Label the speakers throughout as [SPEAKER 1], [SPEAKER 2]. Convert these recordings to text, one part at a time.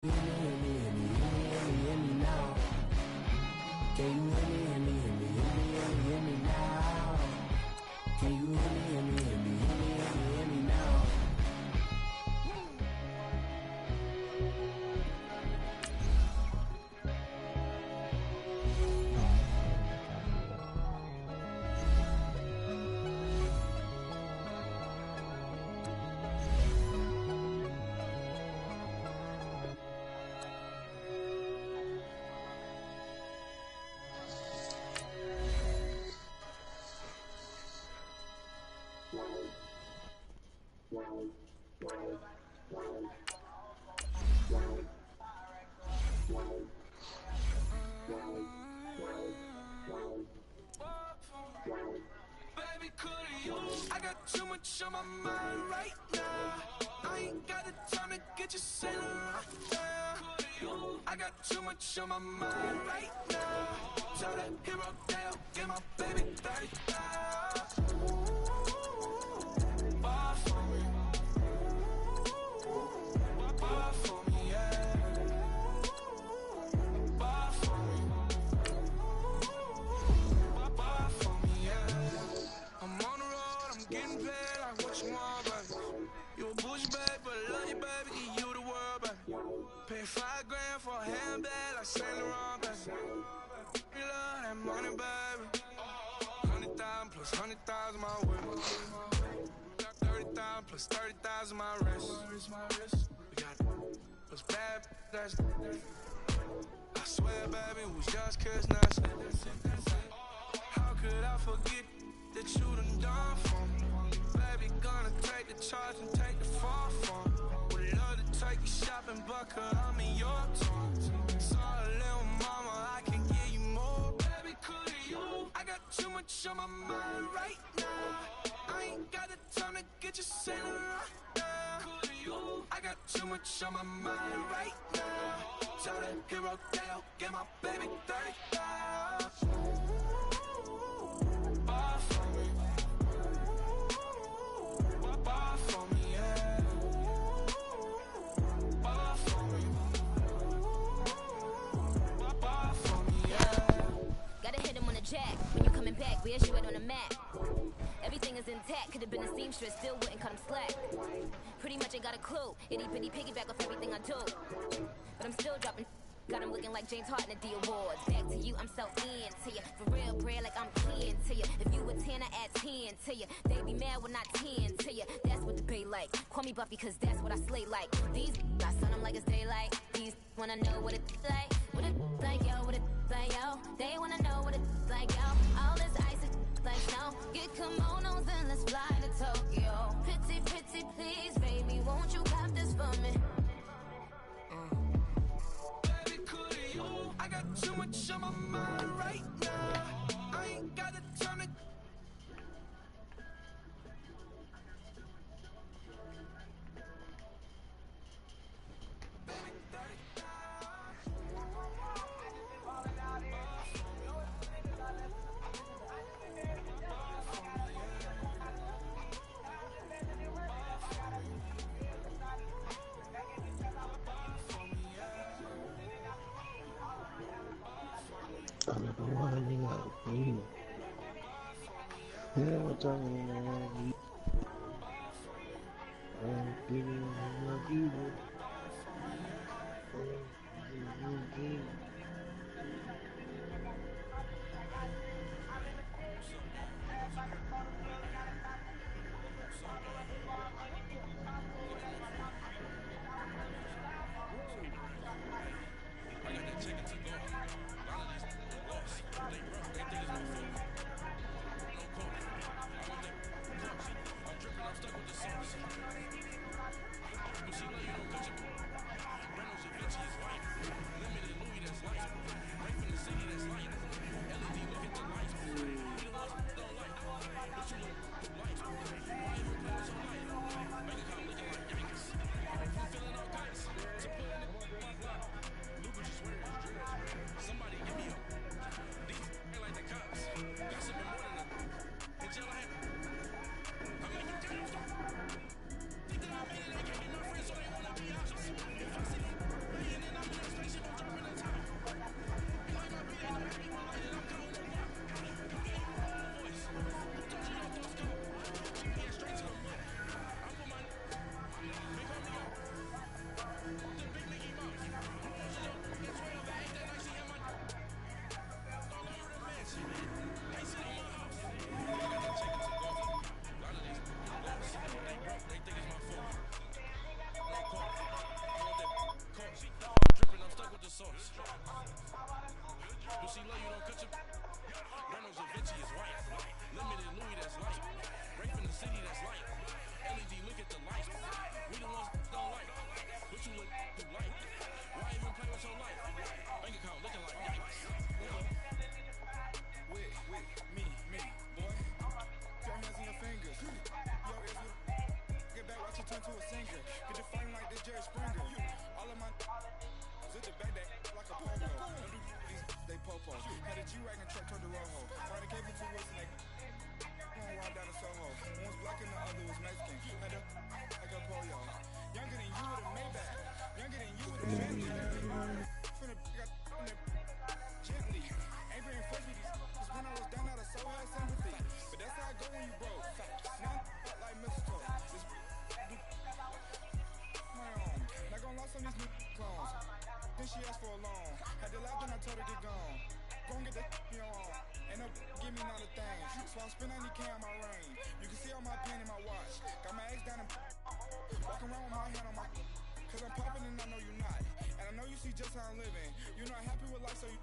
[SPEAKER 1] I got too much on my mind right now. I ain't got the time to get you sailing right now. I got too much on my mind right now. Tell that hero down, get my baby 35. Bar for me. Bar for me, yeah. Bar for me. Bar for me, yeah. I'm on the road, I'm getting paid like what you want, baby. You a bush, baby, but I love you, baby. Give you the world, baby. Pay $5 grand for a handbag like Saint Laurent, baby. You love that money, baby. 100,000 plus 100,000 my way. 30,000 plus 30,000 my wrist. We got those bad, that's I swear, baby, it was just cause nothing. How could I forget that you done for me? Baby, gonna take the charge and take the fall for me. Would love to take you shopping, but cause I'm in your town. Sorry, little mama, I can give you more. Baby, could you? I got too much on my mind right now. I ain't got the time to get you sailing right now. I got too much on my mind right now. Tell that hero down, get my baby 35. Bar for me. Bar for me, yeah. Bar for me. Bar for me, yeah.
[SPEAKER 2] Gotta hit him on the jack. When you coming back, where's you at on the map? Everything is intact, could've been a seamstress, still wouldn't cut him slack. Pretty much ain't got a clue, itty bitty piggyback off everything I do. But I'm still dropping, got him looking like James Harden at the awards. Back to you, I'm so into you, for real, bread like I'm kin to you. If you a 10, I add 10 to you. They be mad when I 10 to you, that's what the bay like. Call me Buffy cause that's what I slay like. These, I son them like it's daylight. These wanna know what it's like. What it like, yo, what it like, yo. They wanna know what it's like, yo. All this ice is like snow. Get kimonos and let's fly to Tokyo. Pretty, pretty, please, baby, won't you pop this for me?
[SPEAKER 1] Baby, could you? I got too much on my mind right now. I ain't got the time to. Pussy love, you don't cut your Reynolds and Vinci is white. Limited Louis, that's light. Rape in the city, that's light. LED, look at the lights. We the ones don't like. But you look too light. Why even play with your life? Bank account looking like yikes.
[SPEAKER 3] With me, boy. Your hands and your fingers. Yo, get back, watch you turn to a singer. Get the fighting like this Jerry Springer. All of my zip the back that like a popo. Don't do these, they popo. Had a G-Wagon truck turned to Rojo. Find a cable 2 weeks and they one ride down to Soho. One was black and the other was Mexican. Had a like a polio. Younger than you with a Maybach. Younger than you with a Bentley. Finna got gently. Ain't been impressed with these. Cause when I was down out of so had sympathy. But that's how I go when you broke. Now I'm like mistletoe. This my own. Not gonna lost on these new clones. Then she asked for a loan. Had to laugh and I told her get gone. Go and get that you on. Ain't no give me none of things. So I spend 90K on my range. You can see all my pen in my watch. Got my ex down and walking around with my hand on my. Cause I'm popping and I know you're not. And I know you see just how I'm living. You're not happy with life, so you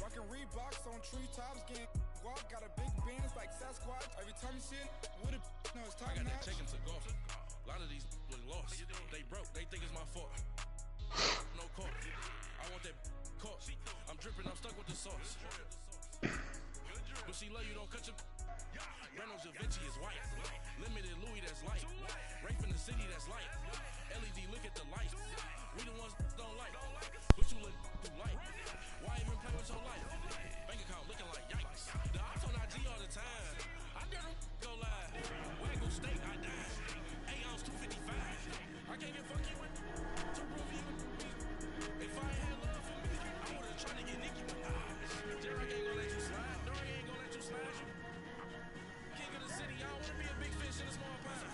[SPEAKER 3] rockin' Reeboks on treetops, getting guap. Got a big Benz like Sasquatch. Every time you see it, with it, no, it's top
[SPEAKER 1] I got that
[SPEAKER 3] notch.
[SPEAKER 1] chicken to golf. A lot of these look lost. They broke, they think it's my fault. No court. I want that caught. I'm dripping, I'm stuck with the sauce. But she love you, don't cut your Reynolds and Vinci is white. Limited Louis, that's light. Rape in the city, that's light. LED, look at the lights. We the ones don't like. But you look too light. Why even play with your life? Bank account looking like yikes. The ops on IG all the time. I dare them go live. Wagyu steak, I died. 8 ounce 255. I can't even fuck you with to prove you. If I ain't had love for me, I would've tried to get Nicki Minaj. Derek ain't gonna let you slide. Derek ain't gonna let you slide. King of the city, I don't wanna be a big fish in a small pond.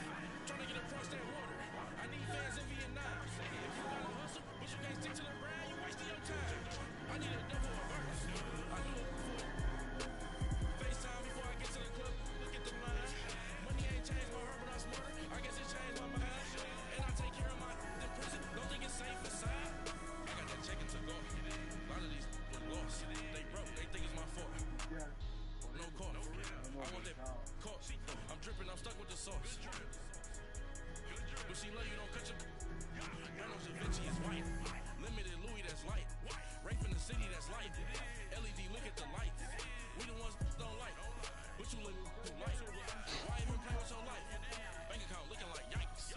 [SPEAKER 1] Trying to get across that water. I need fans in Vietnam. If you gotta hustle, but you can't stick to the brand, you wasting your time. I need a double or verse. I do it before FaceTime before I get to the club. Look at the line. Money ain't changed my heart, but I'm smarter. I guess it changed my mind. And I take care of my in prison. Don't think it's safe inside. I got that chicken to go. A lot of these look lost. They broke, they think it's my fault. No court. I want that caught. I'm dripping, I'm stuck with the sauce. But she love you, don't cut your Reynolds and Vinci is white. Limited Louis, that's light. Rape in the city, that's light. LED, look at the lights. We the ones don't like. But you look too light. Why even play with your life? Bank account looking like yikes.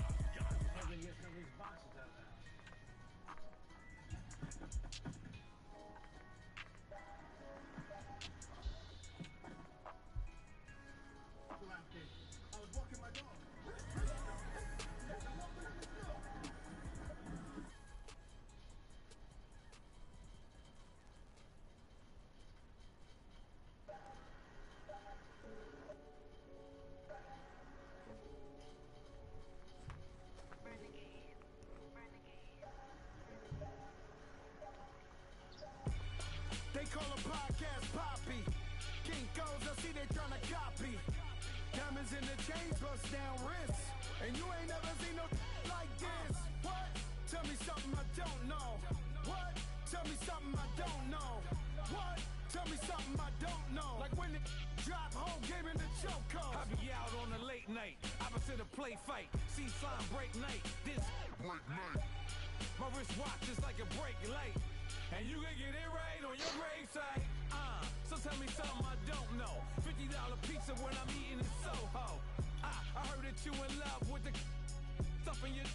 [SPEAKER 4] They call a podcast Poppy. Kinkos, I see they tryna copy. Diamonds in the chains, bust down wrists. And you ain't never seen no like this. What? Tell me something I don't know. What? Tell me something I don't know. What? Tell me something I don't know. Like when the drop home, gave in the chokehold. I be out on a late night, opposite a play fight. See slime break night, this break night. My wristwatch is like a break light. And you can get it right on your gravesite. So tell me something I don't know. $50 pizza when I'm eating in Soho. I heard that you in love with the stuff in your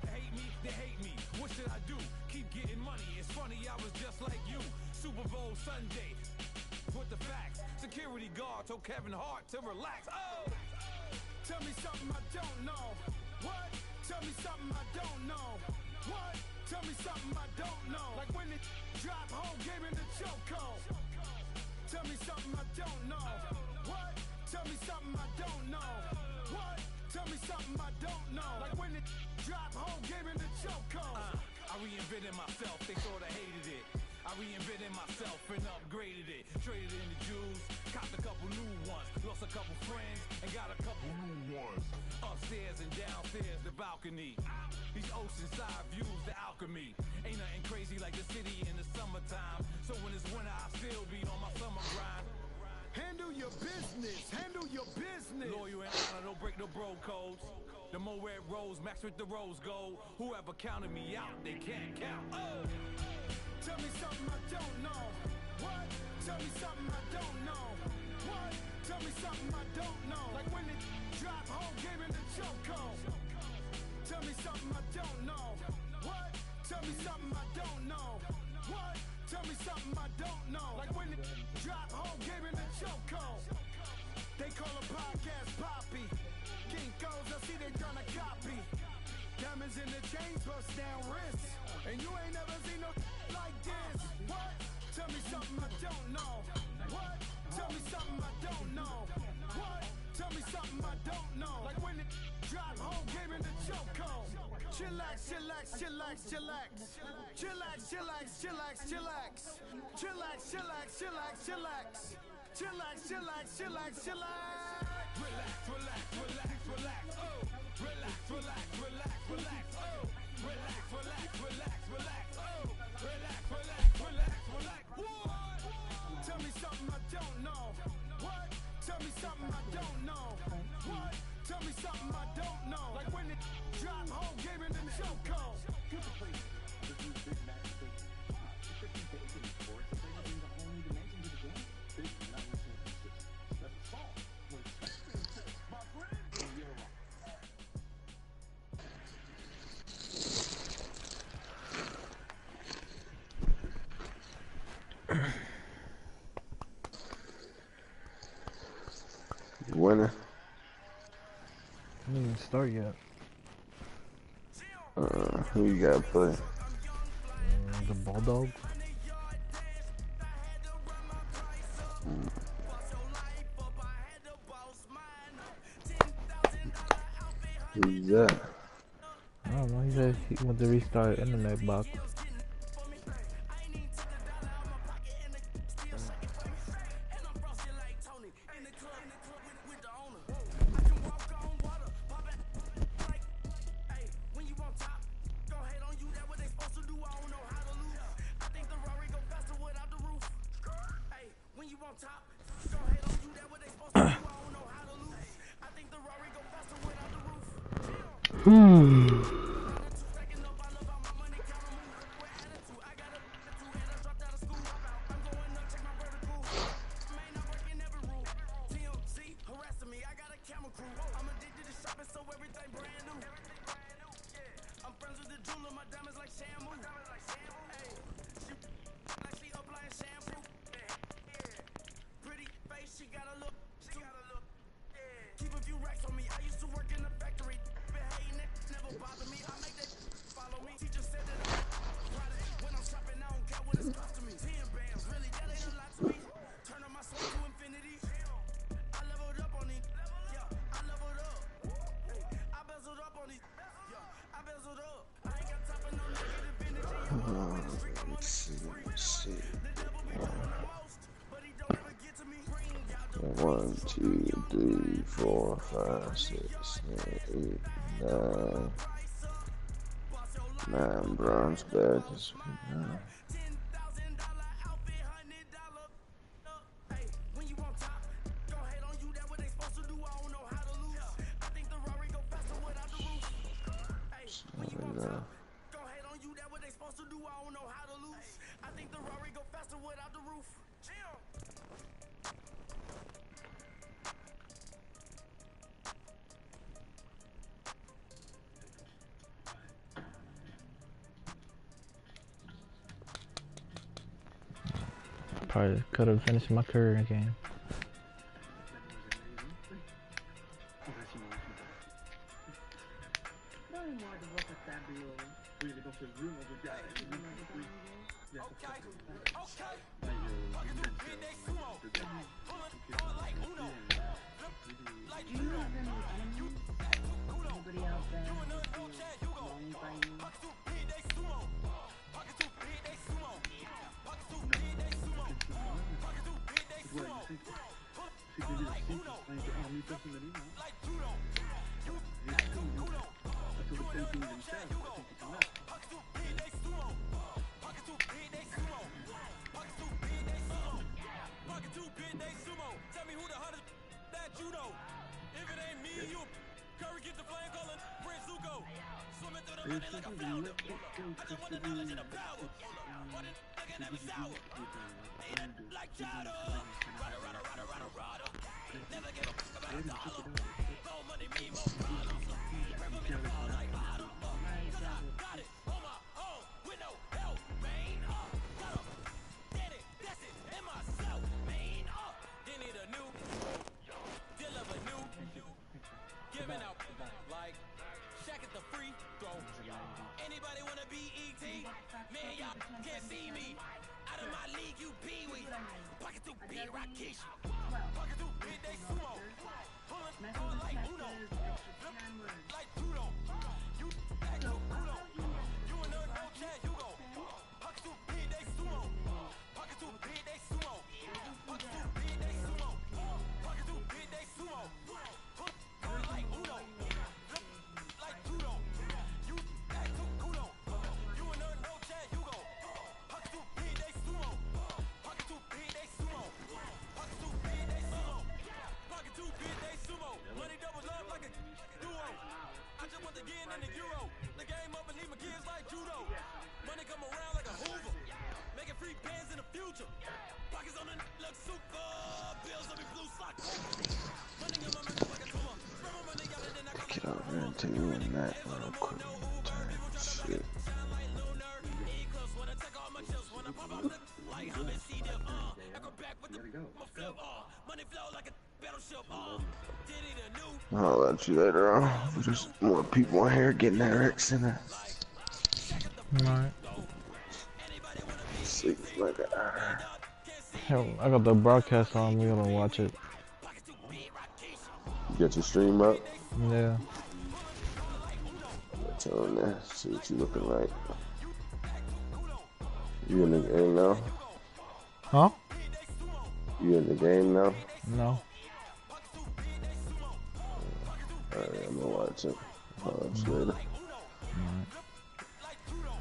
[SPEAKER 4] hate me, they hate me. What should I do? Keep getting money. It's funny, I was just like you. Super Bowl Sunday. With the facts. Security guard told Kevin Hart to relax. Oh! Tell me something I don't know. What? Tell me something I don't know. What? Tell me something I don't know. Like when it drop home, gave in the chokehold. Tell me something I don't know. What? Tell me something I don't know. What? Tell me something I don't know. Like when it drop home, gave in the chokehold. I reinvented myself, they thought I hated it. I reinvented myself and upgraded it. Traded in the Jews, copped a couple new ones. Lost a couple friends and got a couple new ones. Upstairs and downstairs, the balcony. These oceanside views, the alchemy. Ain't nothing crazy like the city in the summertime. So your business. Handle your business. Loyal and honor, don't break no bro codes. The more red rose, max with the rose gold. Whoever counted me out, they can't count. Oh! Tell me something I don't know. What? Tell me something I don't know. What? Tell me something I don't know. Like when it drop home, game in the chokehold. Tell me something I don't know. What? Tell me something I don't know. What? Tell me something I don't know. Like when it drop home, game in the chokehold. They call a podcast Poppy. Kinkos, I see they tryna copy. Diamonds in the chains, bust down wrists. And you ain't never seen no like this. What? Tell me something I don't know. What? Tell me something I don't know. What? Tell me something I don't know. Like when it drop home, game in the chokehold. Chillax, chillax, chillax, chillax. Chillax, chillax, chillax, chillax. Chillax, chillax, chillax, chillax. Chillax, chillax, chillax, chillax. Relax, relax, relax, relax. Oh, relax, relax, relax, relax. Oh, relax, relax, relax, relax. Oh, relax, relax, relax, relax. What? Tell me something I don't know. What? Tell me something I don't know. What? Tell me something I don't know. Like when it drop home, game in the chokehold.
[SPEAKER 5] Winner.
[SPEAKER 6] Didn't even start yet.
[SPEAKER 5] Who you gotta play?
[SPEAKER 6] The Bulldogs.
[SPEAKER 5] Who's that?
[SPEAKER 6] I don't know. He said he went to restart internet box.
[SPEAKER 5] Let's see. 1, 2, 3, 4, 5, 6, 7, 8, 9. 9 bronze badges. 9.
[SPEAKER 6] Probably could have finished my career game.
[SPEAKER 4] Tell me who the Anybody wanna be ET? Man, y'all can't see me. Out of my league, you pee-wee. Pocket too big, Rakish. Pocket too big, they sumo. Pulling like Uno. Like Pluto. You act no Pluto. You in there, no chat, you go. Pocket too big, they sumo. Pocket too big, they sumo. Pocket too big, they sumo. Pocket too big, they sumo. Pulling like Uno. Like Pluto. You act too Uno. You in there, no chat, you go. Pocket too big, they sumo. Pocket too big, they sumo. Pocket too big, they sumo. Pocket too big, they sumo. Money doubles up like a duo. I just want to get in the Euro. The game up and leave my kids like judo. Money come around like a Hoover. Making free bands in the future. Pockets on the look super. Bills on me blue sock. Money in my mouth like a tumor. Spread my money out and then I go
[SPEAKER 5] Get over here and take you in that real quick. Shit. I'll let you later on. Just more people in here getting their X in it.
[SPEAKER 6] Alright.
[SPEAKER 5] Sleep like an hour.
[SPEAKER 6] Hell, I got the broadcast on. We gonna watch it.
[SPEAKER 5] You got your stream up?
[SPEAKER 6] Yeah.
[SPEAKER 5] Tell them there. See what you looking like. You in the game now?
[SPEAKER 6] Huh?
[SPEAKER 5] You in the game now?
[SPEAKER 6] No.
[SPEAKER 5] Alright, I'm gonna watch it. I'll watch you later.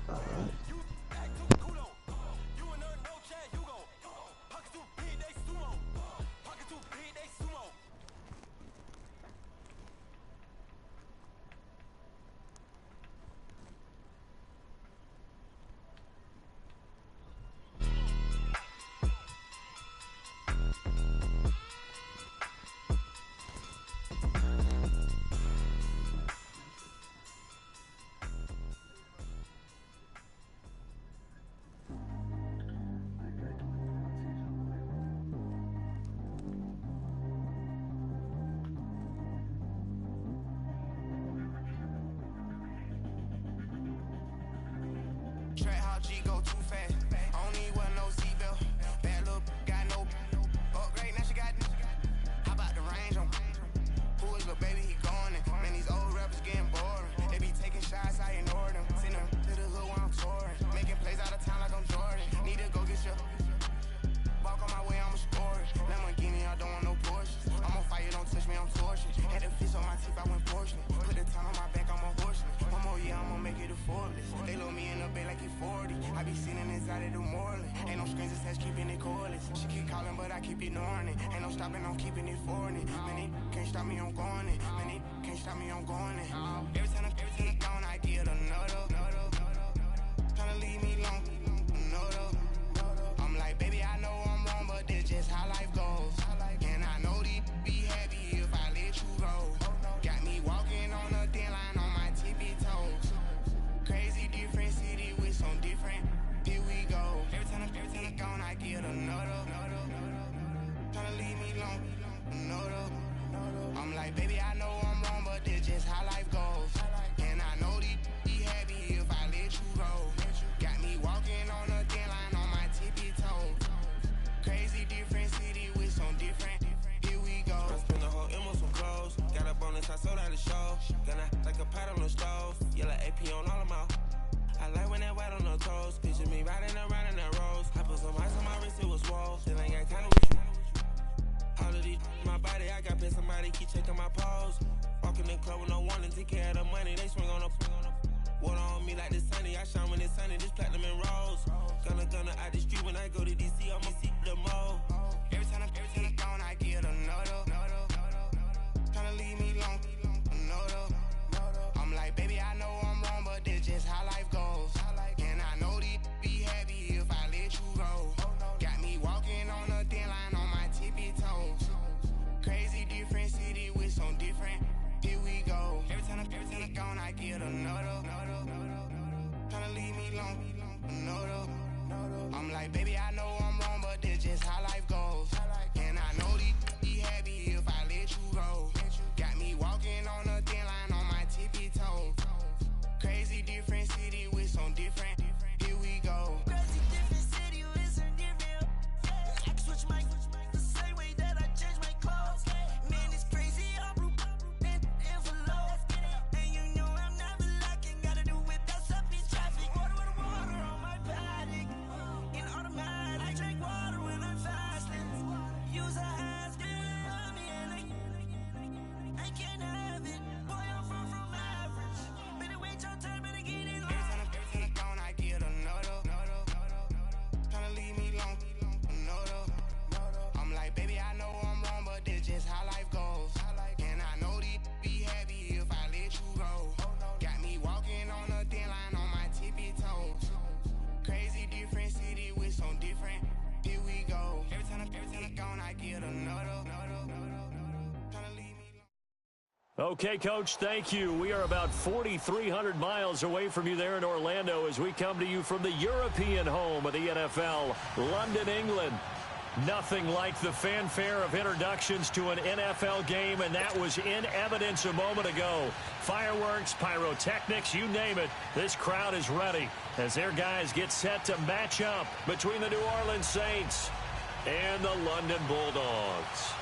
[SPEAKER 5] Alright.
[SPEAKER 1] Track how G go too fast. I don't need one no seatbelt. Bad little got no upgrade. Now she got. How about the range on? Who is the baby? He going in. Man, these old rappers getting boring. They be taking shots, I ignore them. Send them to the hood while I'm touring. Making plays out of town like I'm Jordan. Need to go get your. Walk on my way, I'ma score it. Lamborghini, I don't want no Porsche. I'm on fire, don't touch me, I'm torching. Had the fish on my teeth, I went fortunate. Put the time on my back, I'm a horseman. One more year, I'ma make it a Forbes. They load me in the bay like he 40. I be sitting inside of the Moreland. Ain't no strings attached, keeping it cordless. She keep calling, but I keep ignoring it. Ain't no stopping, I'm keeping it foreign. Man, they can't stop me, I'm going it. Man, they can't stop me, I'm going it. Every time I'm gone, I get another. Tryna leave me alone, another. I'm like, baby, I know I'm wrong, but that's just how life goes. And I know these be happy if I let you go. Got me walking on a thin line on my tippy toes. Crazy different city with some different. Here we go. Every time I'm gone, I get another. Tryna leave me alone, another. I'm like, baby, I know I'm wrong, but that's just how life goes. And I know these be happy if I let you go. Got me walking on a thin line on my tippy toes. Crazy different city with some different. Here we go. I spent the whole M on some clothes. Got a bonus, I sold out the show. Gonna like a pot on the stove. Yellow AP on all of my. I like when that white on the toes. Picture me riding around in that rose. I put some ice on my wrist, it was swole. Still ain't got time with you. All of these my body, I got pissed. Somebody keep checking my pose. Walking in the club with no warning, take care of the money. They swing on the. Water on me like the sunny. I shine when it's sunny. This platinum and rose. Gonna out the street when I go to DC. I'ma see the mall. Every time I'm gone, I get another. Tryna leave me alone, another. I'm like, baby, I know I'm wrong, but this
[SPEAKER 7] like, baby, I know I'm wrong, but this just how life goes. And I know these be happy if I let you go. Got me walking on a thin line on my tippy toes. Crazy different city with some different. Here we go.
[SPEAKER 8] Crazy different city with some different. I switch my the same way that I change my clothes. Man, it's crazy. I'm blue and envelope. And you know I'm never lacking. Gotta do without stopping traffic. Water with water on my paddock. In automatic. I drink water when I'm fasting. Use a ass on me and I can't have it. Boy, I'm far from average. Better wait your turn, better get in line.
[SPEAKER 7] Every time I get another. Tryna leave me alone. I'm like, baby, I know I'm wrong, but this just how life goes. And I know these be happy if I let you go. Got me walking on a thin line on my tippy toes. Crazy different city with some different. Here we go. Every time I'm gone, I get another. Tryna leave me alone.
[SPEAKER 9] Okay, Coach, thank you. We are about 4,300 miles away from you there in Orlando as we come to you from the European home of the NFL, London, England. Nothing like the fanfare of introductions to an NFL game, and that was in evidence a moment ago. Fireworks, pyrotechnics, you name it. This crowd is ready as their guys get set to match up between the New Orleans Saints and the London Bulldogs.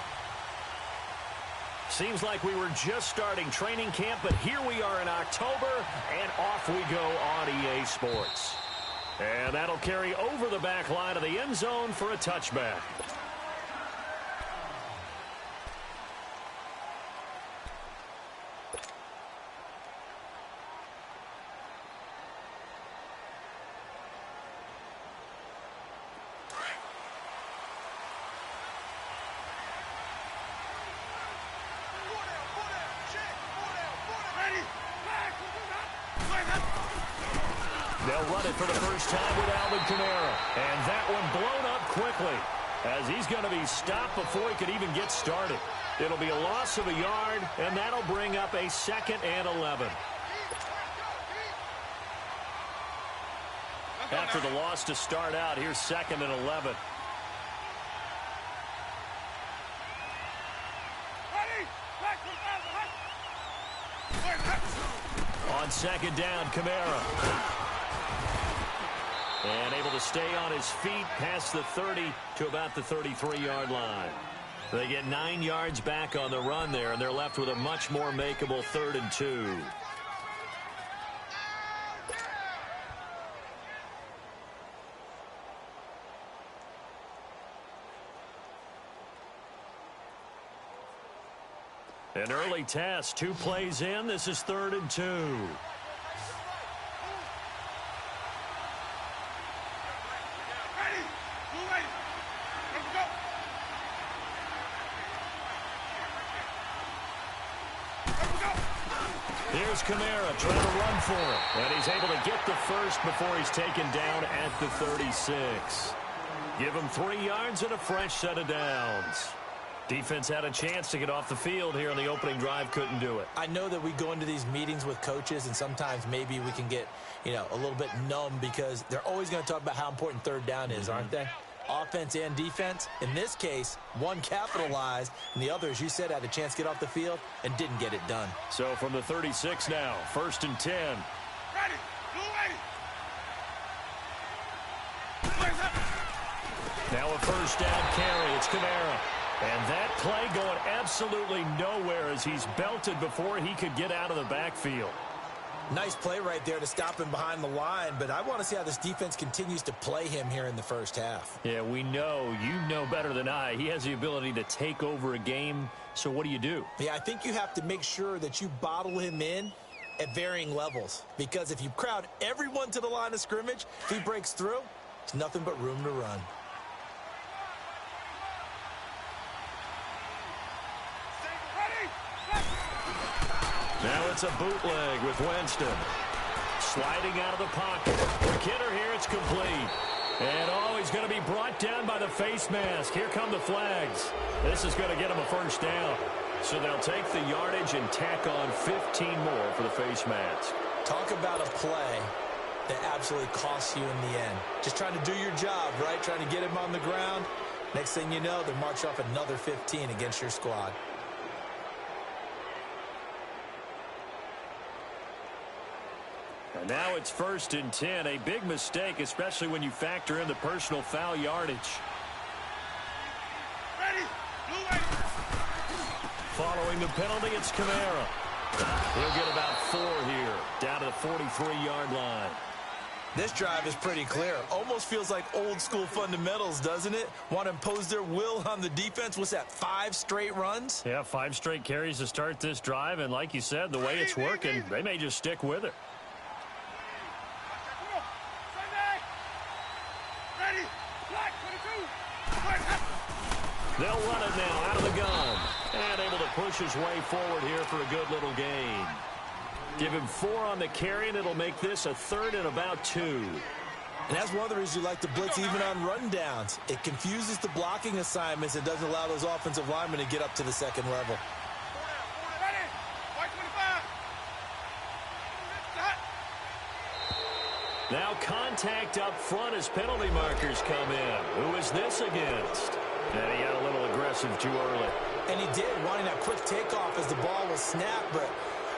[SPEAKER 9] Seems like we were just starting training camp, but here we are in October, and off we go on EA Sports. And that'll carry over the back line of the end zone for a touchback. They'll run it for the first time with Alvin Kamara. And that one blown up quickly as he's going to be stopped before he could even get started. It'll be a loss of a yard, and that'll bring up a 2nd and 11. After the loss to start out, here's 2nd and 11. On 2nd down, Kamara. And able to stay on his feet past the 30 to about the 33-yard line. They get 9 yards back on the run there, and they're left with a much more makeable 3rd and 2. An early test, 2 plays in. This is 3rd and 2. Here's Kamara trying to run for it. And he's able to get the first before he's taken down at the 36. Give him 3 yards and a fresh set of downs. Defense had a chance to get off the field here on the opening drive, couldn't do it.
[SPEAKER 10] I know that we go into these meetings with coaches, and sometimes maybe we can get, a little bit numb because they're always going to talk about how important 3rd down is, aren't they? Offense and defense. In this case, one capitalized, and the other, as you said, had a chance to get off the field and didn't get it done.
[SPEAKER 9] So from the 36 now, 1st and 10. Now a 1st down carry. It's Kamara. And that play going absolutely nowhere as he's belted before he could get out of the backfield.
[SPEAKER 10] Nice play right there to stop him behind the line, but I want to see how this defense continues to play him here in the first half.
[SPEAKER 9] Yeah, we know. You know better than I. He has the ability to take over a game, so what do?
[SPEAKER 10] Yeah, I think you have to make sure that you bottle him in at varying levels, because if you crowd everyone to the line of scrimmage, if he breaks through, it's nothing but room to run.
[SPEAKER 9] Now it's a bootleg with Winston. Sliding out of the pocket. For Kidder here, it's complete. And, he's going to be brought down by the face mask. Here come the flags. This is going to get him a 1st down. So they'll take the yardage and tack on 15 more for the face mask.
[SPEAKER 10] Talk about a play that absolutely costs you in the end. Just trying to do your job, right? Trying to get him on the ground. Next thing you know, they're marching off another 15 against your squad.
[SPEAKER 9] And now it's 1st and 10. A big mistake, especially when you factor in the personal foul yardage.
[SPEAKER 3] Ready. Blue.
[SPEAKER 9] Following the penalty, it's Kamara. He'll get about 4 here, down to the 43-yard line.
[SPEAKER 10] This drive is pretty clear. Almost feels like old school fundamentals, doesn't it? Want to impose their will on the defense. What's that, 5 straight runs?
[SPEAKER 9] Yeah, 5 straight carries to start this drive. And like you said, the way it's working, they may just stick with it.
[SPEAKER 3] Ready. Black 22.
[SPEAKER 9] They'll run it now out of the gun. And able to push his way forward here for a good little gain. Give him 4 on the carry, and it'll make this a 3rd and about 2.
[SPEAKER 10] And that's one of the reasons you like to blitz even on rundowns. It confuses the blocking assignments and doesn't allow those offensive linemen to get up to the second level.
[SPEAKER 3] Ready. White 25.
[SPEAKER 9] Now contact up front as penalty markers come in. Who is this against? And he got a little aggressive too early.
[SPEAKER 10] And he did, wanting that quick takeoff as the ball was snapped, but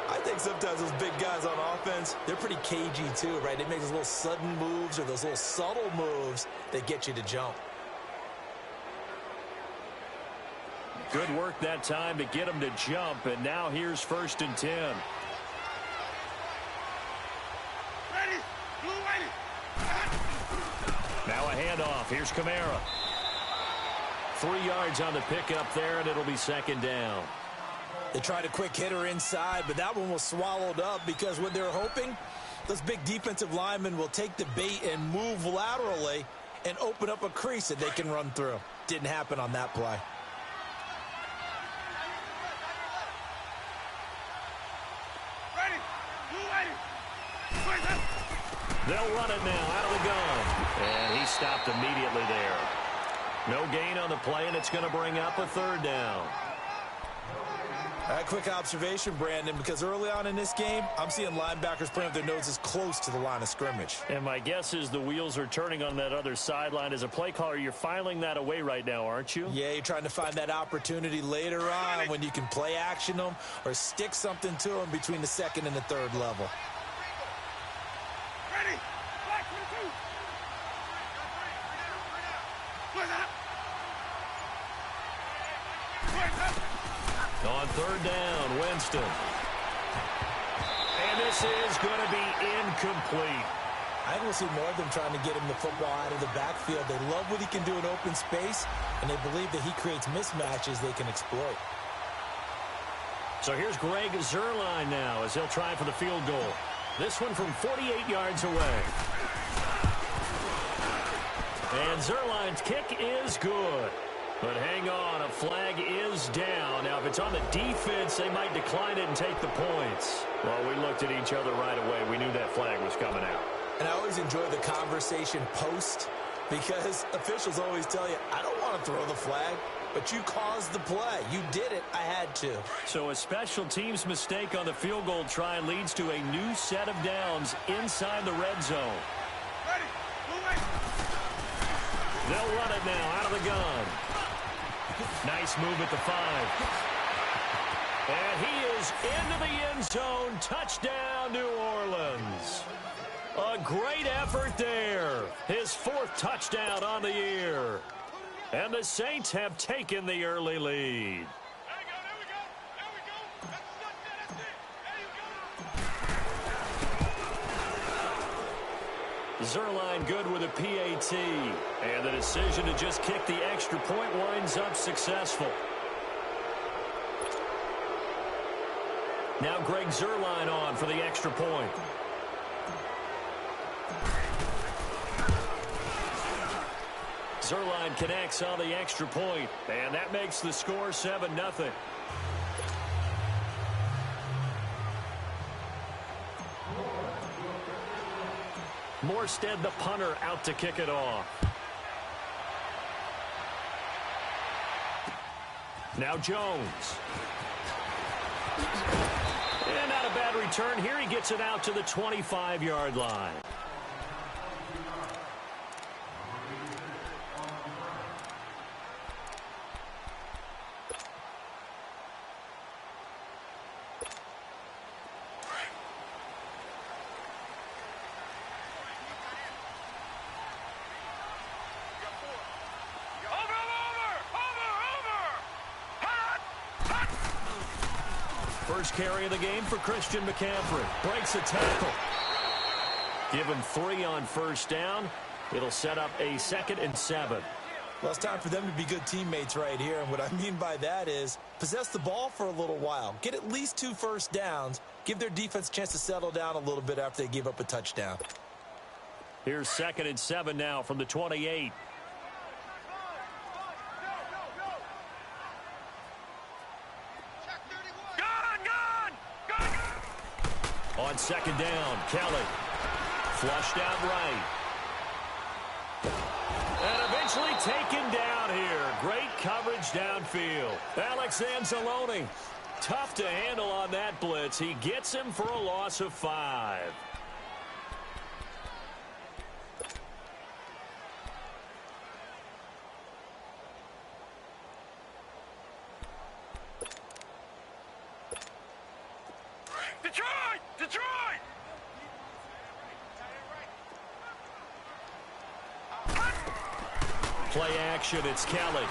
[SPEAKER 10] I think sometimes those big guys on offense, they're pretty cagey too, right? They make those little sudden moves or those little subtle moves that get you to jump.
[SPEAKER 9] Good work that time to get him to jump, and now here's 1st and 10.
[SPEAKER 3] Ready. Blue ready.
[SPEAKER 9] Now a handoff. Here's Kamara. 3 yards on the pickup there, and it'll be 2nd down.
[SPEAKER 10] They tried a quick hitter inside, but that one was swallowed up because what they were hoping, those big defensive linemen will take the bait and move laterally and open up a crease that they can run through. Didn't happen on that play.
[SPEAKER 3] Ready. Blue ready.
[SPEAKER 9] They'll run it now out of the gun. And he stopped immediately there. No gain on the play, and it's going to bring up a 3rd down.
[SPEAKER 10] A quick observation, Brandon, because early on in this game, I'm seeing linebackers playing with their noses close to the line of scrimmage.
[SPEAKER 9] And my guess is the wheels are turning on that other sideline. As a play caller, you're filing that away right now, aren't you?
[SPEAKER 10] Yeah, you're trying to find that opportunity later on when you can play action them or stick something to them between the 2nd and the 3rd level.
[SPEAKER 3] Ready. Black 22. What's up?
[SPEAKER 9] On 3rd down, Winston. And this is going to be incomplete.
[SPEAKER 10] I think we'll see more of them trying to get him the football out of the backfield. They love what he can do in open space, and they believe that he creates mismatches they can exploit.
[SPEAKER 9] So here's Greg Zuerlein now as he'll try for the field goal. This one from 48 yards away. And Zuerlein's kick is good. But hang on, a flag is down. Now, if it's on the defense, they might decline it and take the points. Well, we looked at each other right away. We knew that flag was coming out.
[SPEAKER 10] And I always enjoy the conversation post because officials always tell you, I don't want to throw the flag, but you caused the play. You did it. I had to.
[SPEAKER 9] So a special teams mistake on the field goal try leads to a new set of downs inside the red zone.
[SPEAKER 3] Ready. Blue ready.
[SPEAKER 9] They'll run it now out of the gun. Nice move at the 5. And he is into the end zone. Touchdown, New Orleans. A great effort there. His 4th touchdown on the year. And the Saints have taken the early lead. Zuerlein good with a PAT. And the decision to just kick the extra point winds up successful. Now Greg Zuerlein on for the extra point. Zuerlein connects on the extra point, and that makes the score 7-0. Morstead, the punter, out to kick it off. Now Jones. And not a bad return here. He gets it out to the 25-yard line. first carry of the game for Christian McCaffrey. Breaks a tackle. Give him 3 on first down. It'll set up a 2nd and 7.
[SPEAKER 10] Well, it's time for them to be good teammates right here. And what I mean by that is possess the ball for a little while. Get at least 2 first downs. Give their defense a chance to settle down a little bit after they give up a touchdown.
[SPEAKER 9] Here's 2nd and 7 now from the 28. On 2nd down, Kelly. Flushed out right. And eventually taken down here. Great coverage downfield. Alex Anzalone, tough to handle on that blitz. He gets him for a loss of 5.
[SPEAKER 4] Detroit!
[SPEAKER 9] Play action, it's Kelly.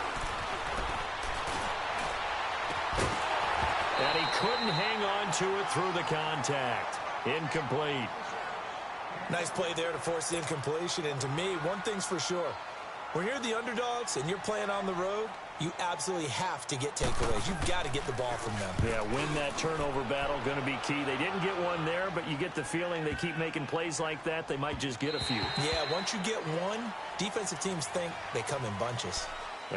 [SPEAKER 9] And he couldn't hang on to it through the contact. Incomplete.
[SPEAKER 10] Nice play there to force the incompletion. And to me, one thing's for sure. When you're the underdogs and you're playing on the road, you absolutely have to get takeaways. You've got to get the ball from them.
[SPEAKER 9] Yeah, win that turnover battle, going to be key. They didn't get one there, but you get the feeling they keep making plays like that, they might just get a few.
[SPEAKER 10] Yeah, once you get one, defensive teams think they come in bunches.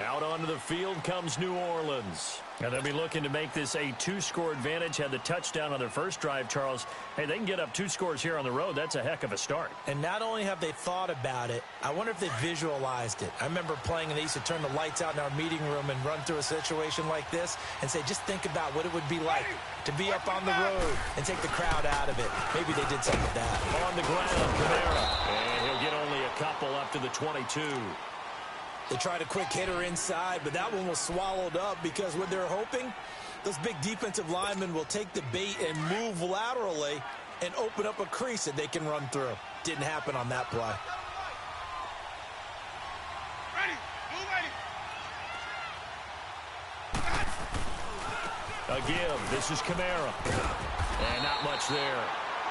[SPEAKER 9] Out onto the field comes New Orleans. And they'll be looking to make this a 2-score advantage. Had the touchdown on their first drive, Charles. Hey, they can get up 2 scores here on the road. That's a heck of a start.
[SPEAKER 10] And not only have they thought about it, I wonder if they visualized it. I remember playing and they used to turn the lights out in our meeting room and run through a situation like this and say, just think about what it would be like to be up on the road and take the crowd out of it. Maybe they did something with that.
[SPEAKER 9] On the ground, Kamara. And he'll get only a couple up to the 22.
[SPEAKER 10] They tried a quick hitter inside, but that one was swallowed up because what they're hoping, those big defensive linemen will take the bait and move laterally and open up a crease that they can run through. Didn't happen on that play.
[SPEAKER 9] A give. This is Kamara. And not much there.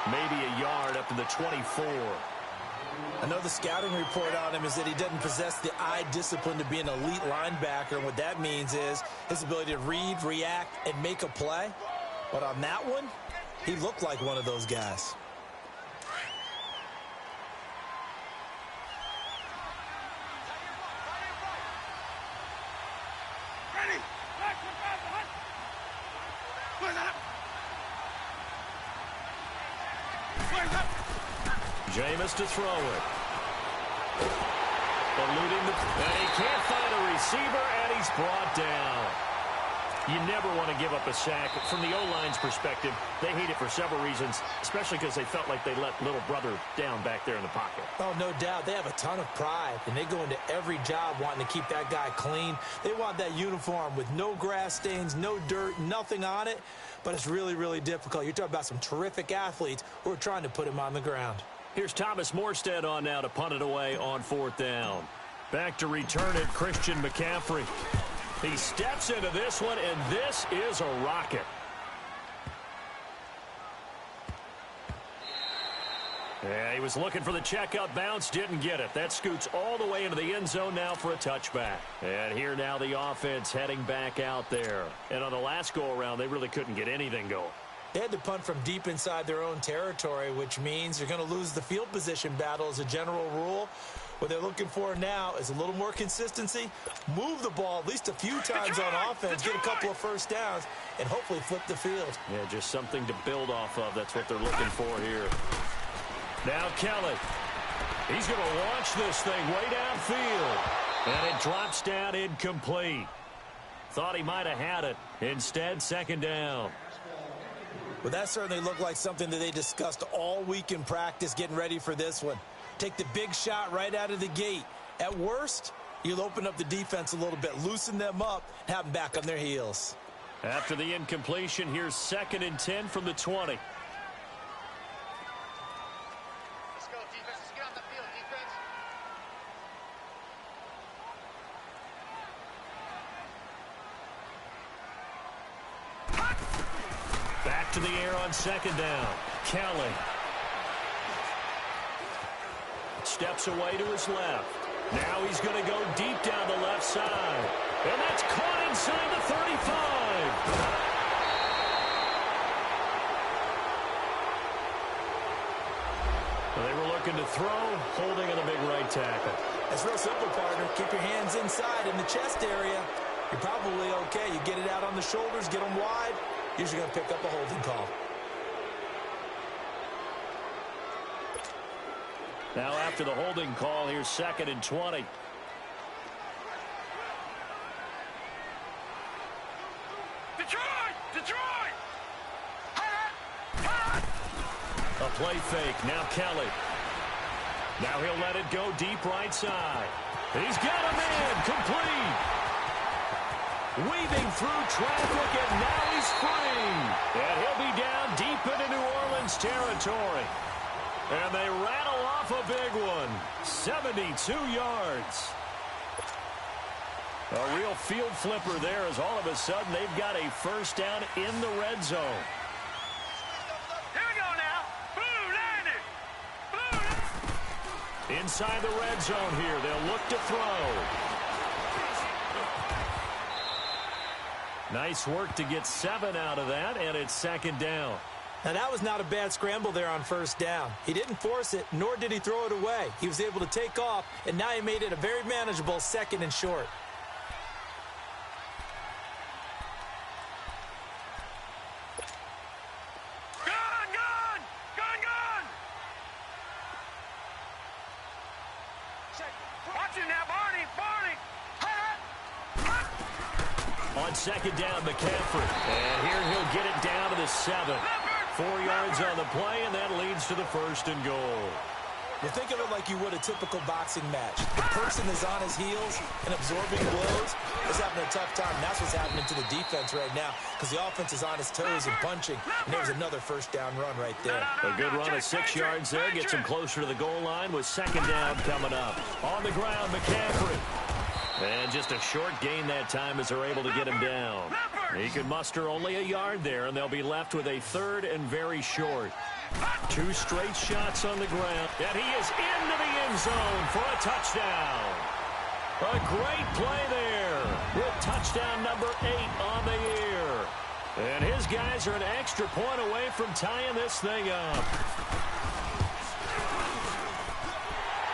[SPEAKER 9] Maybe a yard up to the 24.
[SPEAKER 10] I know the scouting report on him is that he doesn't possess the eye discipline to be an elite linebacker. And what that means is his ability to read, react, and make a play. But on that one, he looked like one of those guys.
[SPEAKER 9] Jameis to throw it. Eluding and he can't find a receiver, and he's brought down. You never want to give up a sack. From the O-line's perspective, they hate it for several reasons, especially because they felt like they let little brother down back there in the pocket.
[SPEAKER 10] Oh, no doubt. They have a ton of pride, and they go into every job wanting to keep that guy clean. They want that uniform with no grass stains, no dirt, nothing on it, but it's really, really difficult. You're talking about some terrific athletes who are trying to put him on the ground.
[SPEAKER 9] Here's Thomas Morstead on now to punt it away on 4th down. Back to return it, Christian McCaffrey. He steps into this one, and this is a rocket. Yeah, he was looking for the checkout bounce, didn't get it. That scoots all the way into the end zone now for a touchback. And here now the offense heading back out there. And on the last go-around, they really couldn't get anything going.
[SPEAKER 10] They had to punt from deep inside their own territory, which means you're going to lose the field position battle as a general rule. What they're looking for now is a little more consistency, move the ball at least a few times on offense, get a couple of first downs, and hopefully flip the field.
[SPEAKER 9] Yeah, just something to build off of. That's what they're looking for here. Now Kelly. He's going to launch this thing way downfield. And it drops down incomplete. Thought he might have had it. Instead, 2nd down.
[SPEAKER 10] Well, that certainly looked like something that they discussed all week in practice getting ready for this one. Take the big shot right out of the gate. At worst, you'll open up the defense a little bit, loosen them up, and have them back on their heels.
[SPEAKER 9] After the incompletion, here's 2nd and 10 from the 20.
[SPEAKER 11] Let's go, defense. Let's get on the field, defense.
[SPEAKER 9] to the air on second down. Kelly steps away to his left. Now he's going to go deep down the left side. And that's caught inside the 35. They were looking to throw, holding on the big right tackle.
[SPEAKER 10] That's real simple, partner. Keep your hands inside in the chest area. You're probably okay. You get it out on the shoulders, get them wide. Usually going to pick up a holding call.
[SPEAKER 9] Now after the holding call, here's 2nd and 20.
[SPEAKER 4] Detroit! Detroit!
[SPEAKER 9] A play fake. Now Kelly. Now he'll let it go deep right side. He's got a man. Complete. Weaving through traffic, and now he's free. And he'll be down deep into New Orleans territory. And they rattle off a big one. 72 yards. A real field flipper there as all of a sudden they've got a first down in the red zone.
[SPEAKER 4] Here we go now. Blue landed. Blue.
[SPEAKER 9] Inside the red zone here. They'll look to throw. Nice work to get 7 out of that, and it's 2nd down.
[SPEAKER 10] Now, that was not a bad scramble there on first down. He didn't force it, nor did he throw it away. He was able to take off, and now he made it a very manageable 2nd and short.
[SPEAKER 4] Watch it now, Barney.
[SPEAKER 9] On 2nd down, McCaffrey. And here he'll get it down to the 7. 4 yards on the play, and that leads to the 1st and goal.
[SPEAKER 10] Well, think of it like you would a typical boxing match. The person is on his heels and absorbing blows is having a tough time. That's what's happening to the defense right now because the offense is on his toes and punching. And there's another first down run right there.
[SPEAKER 9] A good run of 6 yards there. Gets him closer to the goal line with 2nd down coming up. On the ground, McCaffrey. And just a short gain that time as they're able to get him down. He could muster only a yard there, and they'll be left with a 3rd and very short. 2 straight shots on the ground. And he is into the end zone for a touchdown. A great play there with touchdown number 8 on the year. And his guys are an extra point away from tying this thing up.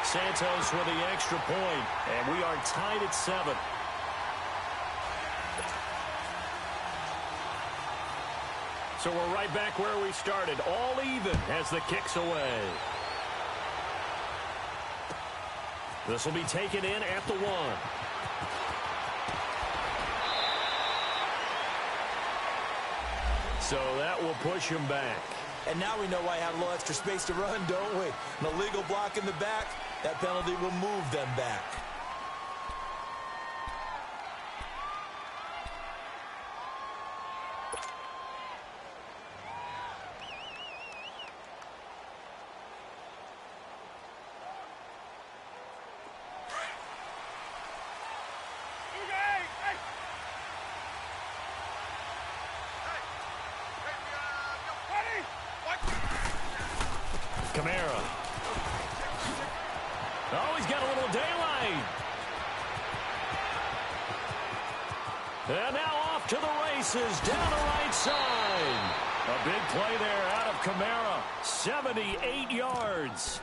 [SPEAKER 9] Santos with the extra point, and we are tied at 7. So we're right back where we started, all even as the kick's away. This will be taken in at the 1. So that will push him back.
[SPEAKER 10] And now we know why I had a little extra space to run, don't we? An illegal block in the back, that penalty will move them back.
[SPEAKER 9] Kamara. Oh, he's got a little daylight. And now off to the races down the right side. A big play there out of Kamara. 78 yards.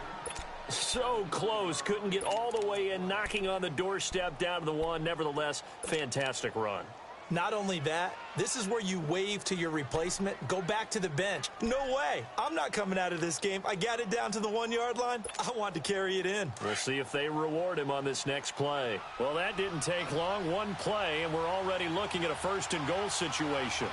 [SPEAKER 9] So close. Couldn't get all the way in, knocking on the doorstep down to the 1. Nevertheless, fantastic run.
[SPEAKER 10] Not only that, this is where you wave to your replacement, go back to the bench. No way. I'm not coming out of this game. I got it down to the 1-yard line. I want to carry it in.
[SPEAKER 9] We'll see if they reward him on this next play. Well, that didn't take long. 1 play, and we're already looking at a 1st and goal situation.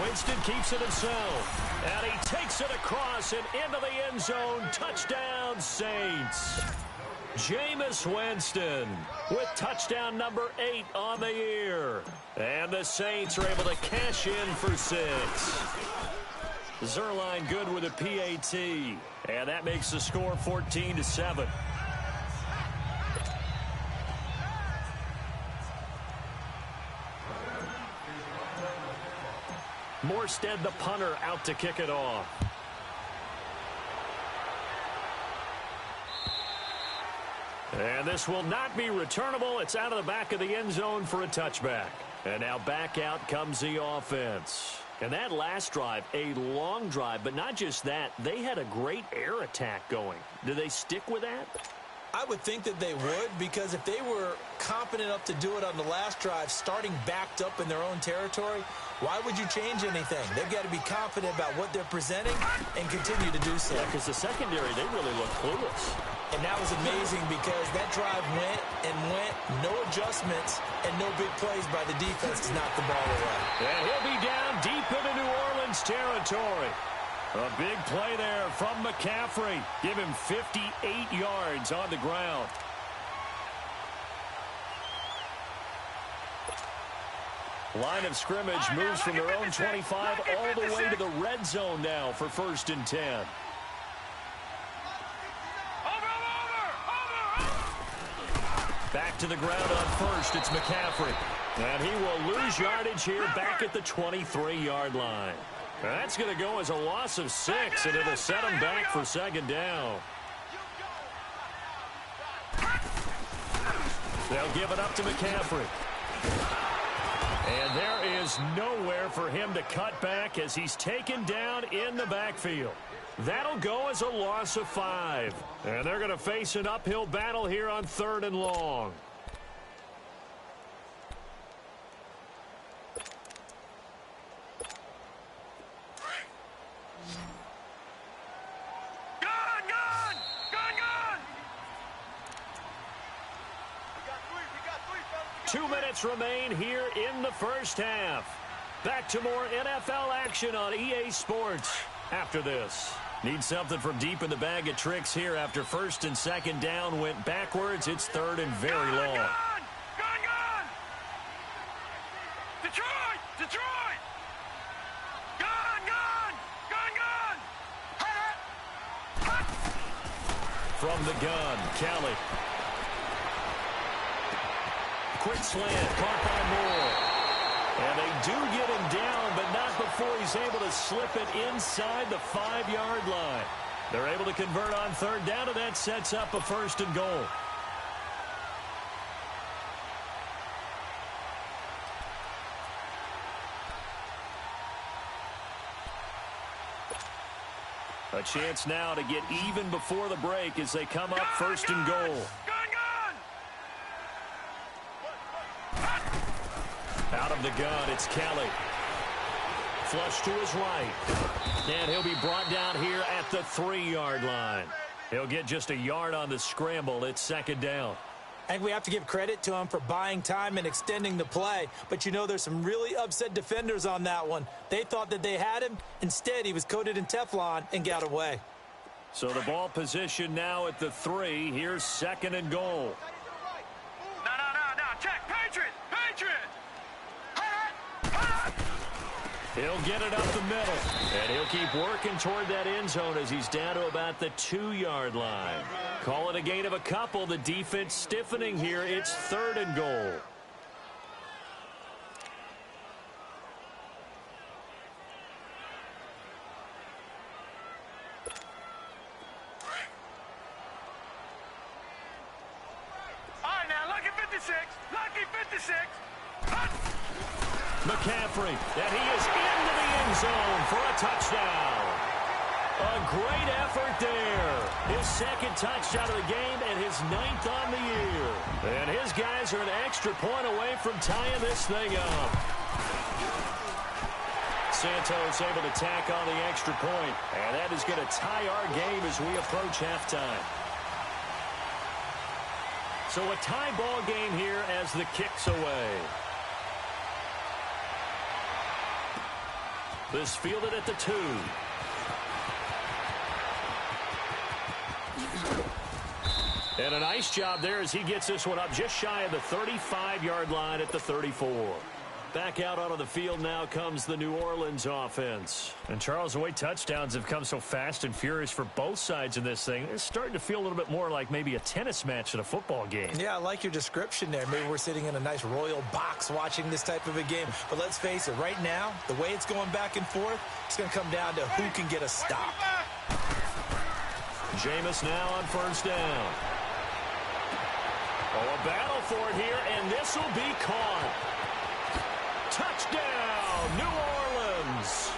[SPEAKER 9] Winston keeps it himself, and he takes it across and into the end zone. Touchdown, Saints. Jameis Winston with touchdown number 8 on the year. And the Saints are able to cash in for 6. Zerline good with a PAT, and that makes the score 14-7. Morstead, the punter, out to kick it off. And this will not be returnable. It's out of the back of the end zone for a touchback. And now back out comes the offense. And that last drive, a long drive, but not just that. They had a great air attack going. Do they stick with that?
[SPEAKER 10] I would think that they would, because if they were confident enough to do it on the last drive, starting backed up in their own territory, why would you change anything? They've got to be confident about what they're presenting and continue to do so.
[SPEAKER 9] Yeah, because the secondary, they really look clueless.
[SPEAKER 10] And that was amazing because that drive went and went, no adjustments, and no big plays by the defense to knock the ball away.
[SPEAKER 9] And he'll be down deep into New Orleans territory. A big play there from McCaffrey. Give him 58 yards on the ground. Line of scrimmage moves from their own 25 all the way to the red zone now for 1st and 10. Back to the ground on first. It's McCaffrey. And he will lose yardage here back at the 23-yard line. That's going to go as a loss of 6, and it'll set him back for 2nd down. They'll give it up to McCaffrey. And there is nowhere for him to cut back as he's taken down in the backfield. That'll go as a loss of 5. And they're going to face an uphill battle here on 3rd and long.
[SPEAKER 4] Gone!
[SPEAKER 9] 2 minutes remain here in the first half. Back to more NFL action on EA Sports after this. Need something from deep in the bag of tricks here after 1st and 2nd down went backwards. It's 3rd and very long.
[SPEAKER 4] Gone! Detroit! Gone!
[SPEAKER 9] From the gun, Kelly. Quick slant, caught by Moore. And they do get him down, but not before he's able to slip it inside the 5-yard line. They're able to convert on 3rd down, and that sets up a 1st and goal. A chance now to get even before the break as they come up 1st and goal. Out of the gun, it's Kelly. Flush to his right. And he'll be brought down here at the 3-yard line. He'll get just a yard on the scramble. It's 2nd down.
[SPEAKER 10] I think we have to give credit to him for buying time and extending the play. But, you know, there's some really upset defenders on that one. They thought that they had him. Instead, he was coated in Teflon and got away.
[SPEAKER 9] So the ball position now at the 3. Here's 2nd and goal.
[SPEAKER 4] No. Check. Patriot!
[SPEAKER 9] He'll get it up the middle. And he'll keep working toward that end zone as he's down to about the 2-yard line. Call it a gain of a couple. The defense stiffening here. It's 3rd and goal.
[SPEAKER 4] All right, now, lucky 56.
[SPEAKER 9] McCaffrey, and he is into the end zone for a touchdown. A great effort there. His 2nd touchdown of the game and his 9th on the year. And his guys are an extra point away from tying this thing up. Santos able to tack on the extra point, and that is going to tie our game as we approach halftime. So a tie ball game here as the kick's away. This fielded at the 2. And a nice job there as he gets this one up just shy of the 35-yard line at the 34. Back out onto the field now comes the New Orleans offense. And Charles, the way touchdowns have come so fast and furious for both sides in this thing, it's starting to feel a little bit more like maybe a tennis match than a football game. Yeah, I like your description there. Maybe we're sitting in a nice royal box watching this type of a game. But let's face it, right now, the way it's going back and forth, it's going to come down to who can get a stop. Jameis now on first down. Oh, a battle for it here, and this will be caught. Touchdown, New Orleans.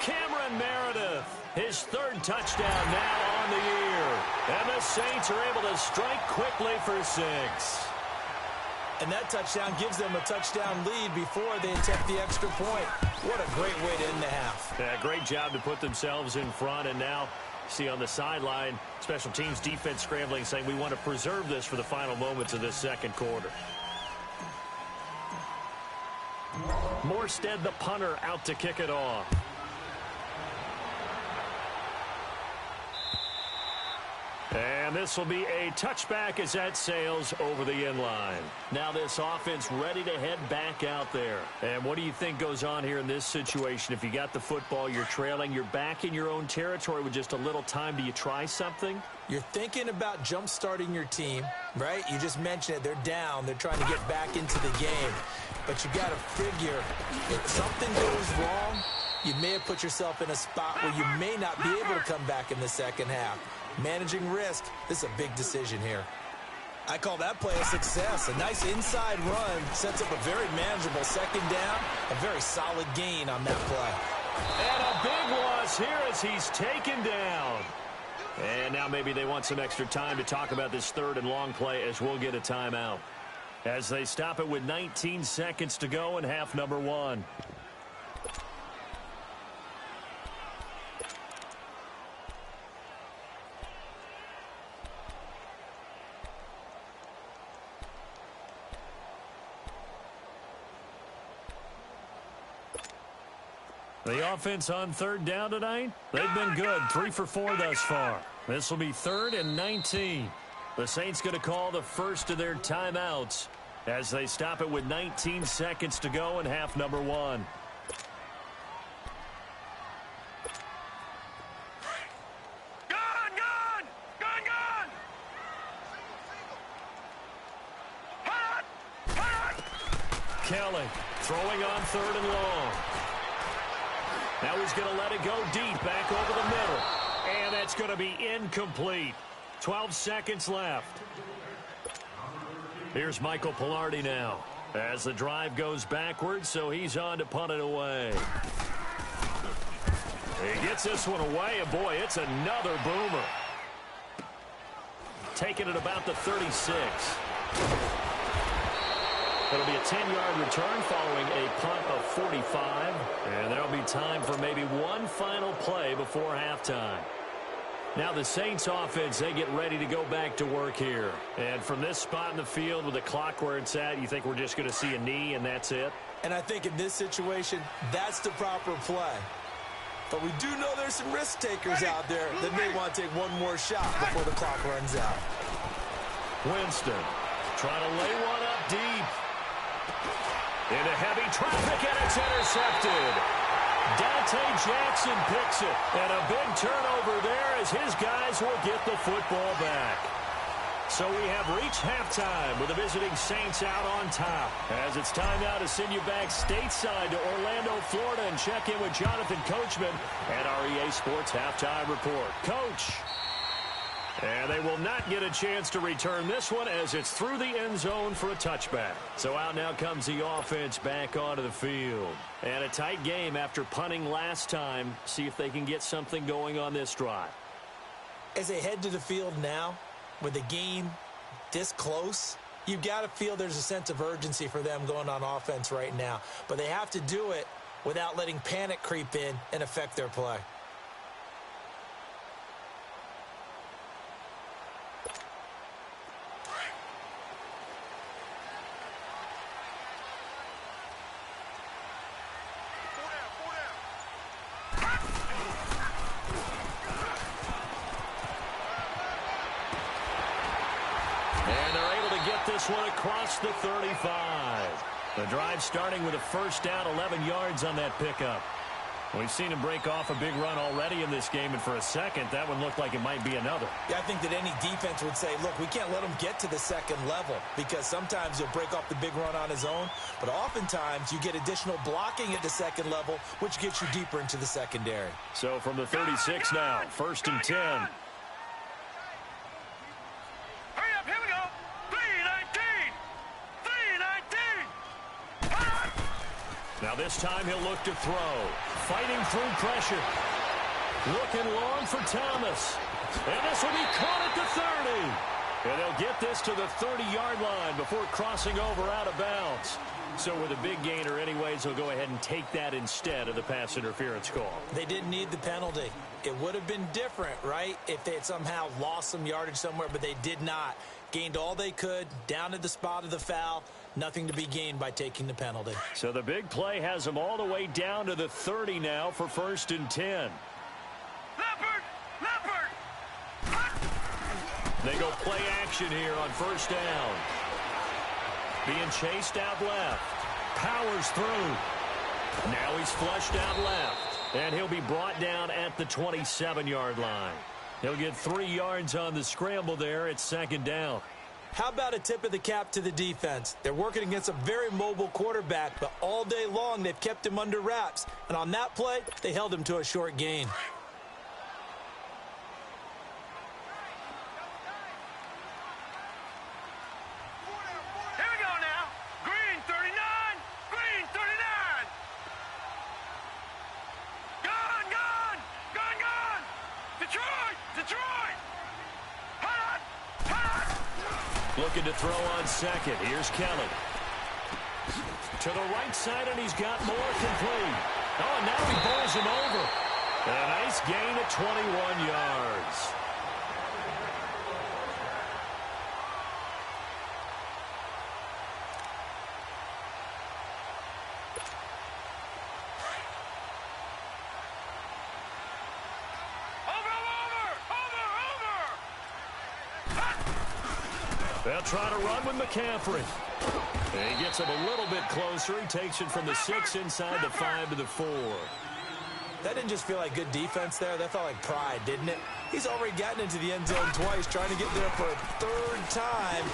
[SPEAKER 9] Cameron Meredith, his third touchdown now on the year. And the Saints are able to strike quickly for 6. And that touchdown gives them a touchdown lead before they attempt the extra point. What a great way to end the half. Yeah, great job to put themselves in front, and now see on the sideline, special teams defense scrambling, saying we want to preserve this for the final moments of this second quarter. Morstead, the punter, out to kick it off. And this will be a touchback as that sails over the end line. Now this offense ready to head back out there. And what do you think goes on here in this situation? If you got the football, you're trailing, you're back in your own territory with just a little time. Do you try something? You're thinking about jump-starting your team, right? You just mentioned it. They're down. They're trying to get back into the game. But you got to figure if something goes wrong, you may have put yourself in a spot where you may not be able to come back in the second half. Managing risk, this is a big decision here. I call that play a success. A nice inside run sets up a very manageable second down. A very solid gain on that play. And a big loss here as he's taken down. And now maybe they want some extra time to talk about this third and long play as we'll get a timeout. As they stop it with 19 seconds to go in half number 1. The offense on third down tonight, they've been good. 3 for 4 thus far. This will be 3rd and 19. The Saints going to call the first of their timeouts as they stop it with 19 seconds to go in half number 1. Kelly throwing on 3rd and long. Now he's going to let it go deep back over the middle. And that's going to be incomplete. 12 seconds left. Here's Michael Pilardi now as the drive goes backwards, so he's on to punt it away. He gets this one away, and boy, it's another boomer. Taking it about the 36. It'll be a 10-yard return following a punt of 45. And there'll be time for maybe one final play before halftime. Now the Saints offense, they get ready to go back to work here. And from this spot in the field with the clock where it's at, you think we're just going to see a knee and that's it? And I think in this situation, that's the proper play. But we do know there's some risk takers out there that may want to take one more shot before the clock runs out. Winston trying to lay one up deep. Into heavy traffic, and it's intercepted. Dante Jackson picks it. And a big turnover there as his guys will get the football back. So we have reached halftime with the visiting Saints out on top. As it's time now to send you back stateside to Orlando, Florida, and check in with Jonathan Coachman at our EA Sports Halftime Report. Coach. And they will not get a chance to return this one as it's through the end zone for a touchback. So out now comes the offense back onto the field. And a tight game after punting last time. See if they can get something going on this drive. As they head to the field now, with the game this close, you've got to feel there's a sense of urgency for them going on offense right now. But they have to do it without letting panic creep in and affect their play. One across the 35. The drive starting with a first down, 11 yards on that pickup. We've seen him break off a big run already in this game, and for a second, that one looked like it might be another.
[SPEAKER 10] Yeah, I think that any defense would say, look, we can't let him get to the second level because sometimes he'll break off the big run on his own, but oftentimes you get additional blocking at the second level, which gets you deeper into the secondary.
[SPEAKER 9] So from the 36 now, 1st and 10.
[SPEAKER 4] Hurry up, here we go. 3-19. 3-19.
[SPEAKER 9] Now this time he'll look to throw. Fighting through pressure. Looking long for Thomas. And this will be caught at the 30. And they'll get this to the 30-yard line before crossing over out of bounds. So with a big gainer anyways, they'll go ahead and take that instead of the pass interference call.
[SPEAKER 10] They didn't need the penalty. It would have been different, right, if they had somehow lost some yardage somewhere, but they did not. Gained all they could, down at the spot of the foul. Nothing to be gained by taking the penalty.
[SPEAKER 9] So the big play has them all the way down to the 30 now for 1st and 10.
[SPEAKER 4] Leopard!
[SPEAKER 9] They go play action here on 1st down. Being chased out left. Powers through. Now he's flushed out left. And he'll be brought down at the 27-yard line. He'll get 3 yards on the scramble there at 2nd down.
[SPEAKER 10] How about a tip of the cap to the defense? They're working against a very mobile quarterback, but all day long they've kept him under wraps. And on that play, they held him to a short gain.
[SPEAKER 4] Here we go now. Green 39. Green 39. Gone. Detroit. Hot.
[SPEAKER 9] Looking to throw on 2nd. Here's Kelly. To the right side, and he's got more complete. Oh, and now he bowls him over. And a nice gain of 21 yards. They'll try to run with McCaffrey. And he gets him a little bit closer. He takes it from the 6 inside the 5 to the 4.
[SPEAKER 10] That didn't just feel like good defense there. That felt like pride, didn't it? He's already gotten into the end zone twice, trying to get there for a 3rd time.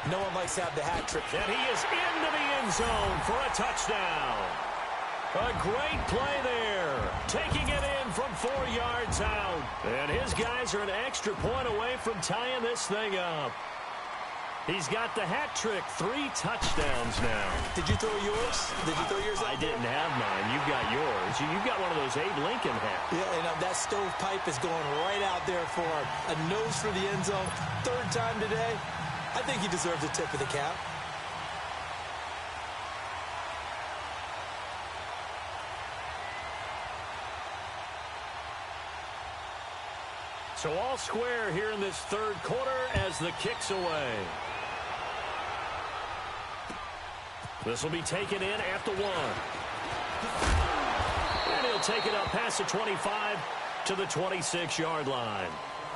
[SPEAKER 10] No one likes to have the hat trick.
[SPEAKER 9] And he is into the end zone for a touchdown. A great play there. Taking it in from 4 yards out. And his guys are an extra point away from tying this thing up. He's got the hat trick, 3 touchdowns now.
[SPEAKER 10] Did you throw yours? Did you throw yours out?
[SPEAKER 9] I didn't have mine. You've got yours. You've got one of those Abe Lincoln hats.
[SPEAKER 10] Yeah, and that stovepipe is going right out there for him. A nose for the end zone. 3rd time today. I think he deserves a tip of the cap.
[SPEAKER 9] So all square here in this 3rd quarter as the kick's away. This will be taken in after 1. And he'll take it up past the 25 to the 26-yard line.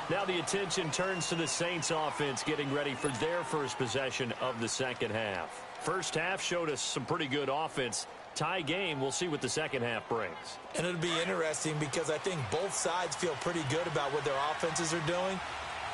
[SPEAKER 9] Now the attention turns to the Saints offense getting ready for their first possession of the 2nd half. First half showed us some pretty good offense. Tie game, we'll see what the 2nd half brings.
[SPEAKER 10] And it'll be interesting because I think both sides feel pretty good about what their offenses are doing.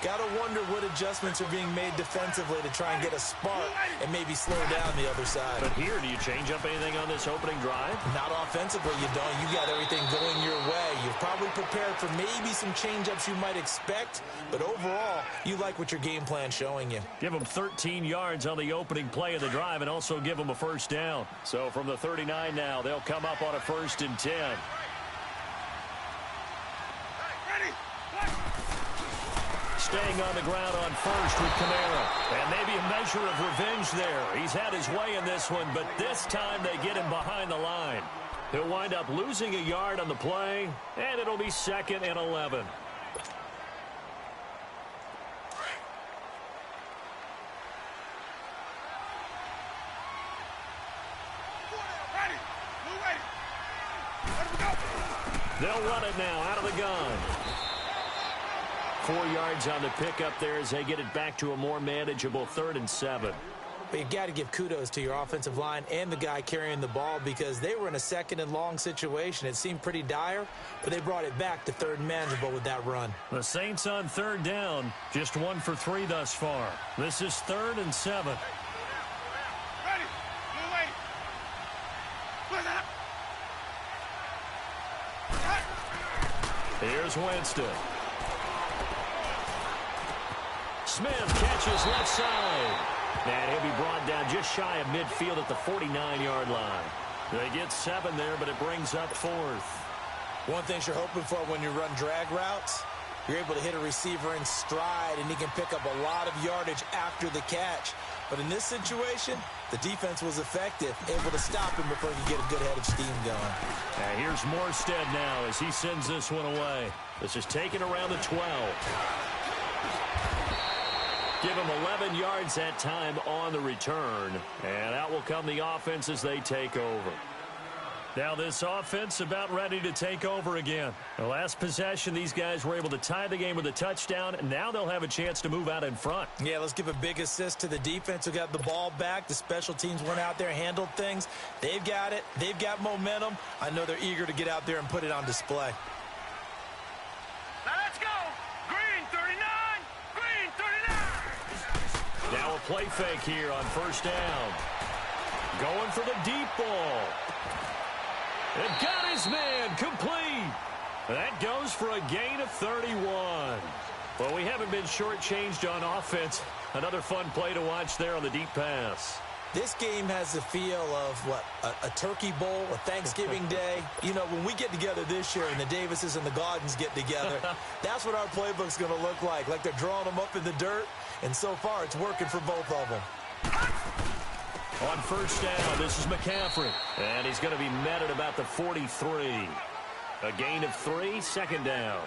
[SPEAKER 10] Got to wonder what adjustments are being made defensively to try and get a spark and maybe slow down the other side.
[SPEAKER 9] But here, do you change up anything on this opening drive?
[SPEAKER 10] Not offensively, you don't. You got everything going your way. You've probably prepared for maybe some change-ups you might expect, but overall, you like what your game plan's showing you.
[SPEAKER 9] Give them 13 yards on the opening play of the drive and also give them a 1st down. So from the 39 now, they'll come up on a 1st and 10. Staying on the ground on 1st with Kamara. And maybe a measure of revenge there. He's had his way in this one, but this time they get him behind the line. He'll wind up losing a yard on the play, and it'll be 2nd and 11. They'll run it now out of the gun. 4 yards on the pickup there as they get it back to a more manageable 3rd and 7.
[SPEAKER 10] But you got to give kudos to your offensive line and the guy carrying the ball because they were in a second and long situation. It seemed pretty dire, but they brought it back to third and manageable with that run.
[SPEAKER 9] The Saints on third down, just 1 for 3 thus far. This is 3rd and 7.
[SPEAKER 11] Ready. Move away. What's up?
[SPEAKER 9] Here's Winston. Smith catches left side. And he'll be brought down just shy of midfield at the 49-yard line. They get 7 there, but it brings up 4th.
[SPEAKER 10] One thing you're hoping for when you run drag routes, you're able to hit a receiver in stride, and he can pick up a lot of yardage after the catch. But in this situation, the defense was effective, able to stop him before he could get a good head of steam going.
[SPEAKER 9] And here's Morstead now as he sends this one away. This is taken around the 12. Give him 11 yards that time on the return. And out will come the offense as they take over. Now this offense about ready to take over again. The last possession, these guys were able to tie the game with a touchdown, and now they'll have a chance to move out in front.
[SPEAKER 10] Yeah, let's give a big assist to the defense who got the ball back. The special teams went out there, handled things. They've got it. They've got momentum. I know they're eager to get out there and put it on display.
[SPEAKER 11] Now let's go. Green 39. Green 39.
[SPEAKER 9] Now a play fake here on first down. Going for the deep ball. And got his man complete. That goes for a gain of 31. Well, we haven't been shortchanged on offense. Another fun play to watch there on the deep pass.
[SPEAKER 10] This game has the feel of, a turkey bowl, a Thanksgiving day. You know, when we get together this year and the Davises and the Gaudens get together, that's what our playbook's going to look like they're drawing them up in the dirt, and so far it's working for both of them.
[SPEAKER 9] On first down, this is McCaffrey. And he's going to be met at about the 43. A gain of 3, second down.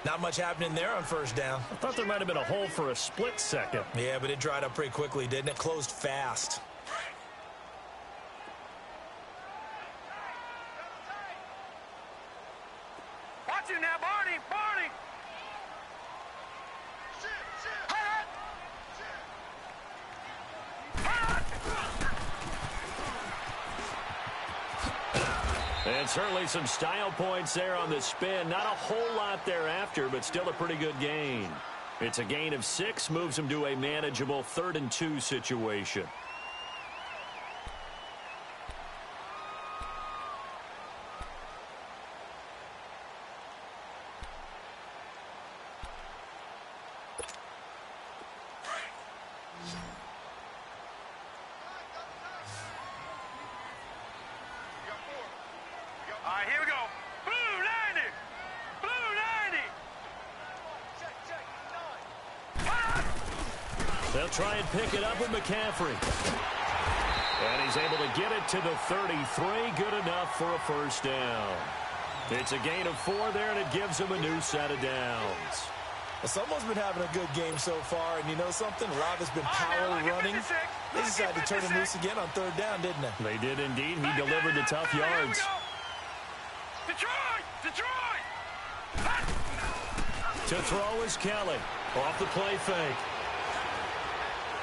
[SPEAKER 10] Not much happening there on first down.
[SPEAKER 9] I thought there might have been a hole for a split second.
[SPEAKER 10] Yeah, but it dried up pretty quickly, didn't it? Closed fast.
[SPEAKER 11] Watch it now, Barney. Barney.
[SPEAKER 9] And certainly some style points there on the spin. Not a whole lot thereafter, but still a pretty good gain. It's a gain of 6, moves him to a manageable 3rd and 2 situation.
[SPEAKER 11] All right, here we go. Blue 90. Blue 90. Check, check. 9.
[SPEAKER 9] They'll try and pick it up with McCaffrey. And he's able to get it to the 33. Good enough for a first down. It's a gain of 4 there, and it gives him a new set of downs.
[SPEAKER 10] Well, someone's been having a good game so far, and you know something? Rob has been power running. They decided to turn him loose again on third down, didn't they?
[SPEAKER 9] They did indeed. He delivered the tough yards.
[SPEAKER 11] Detroit! Detroit!
[SPEAKER 9] To throw is Kelly. Off the play fake.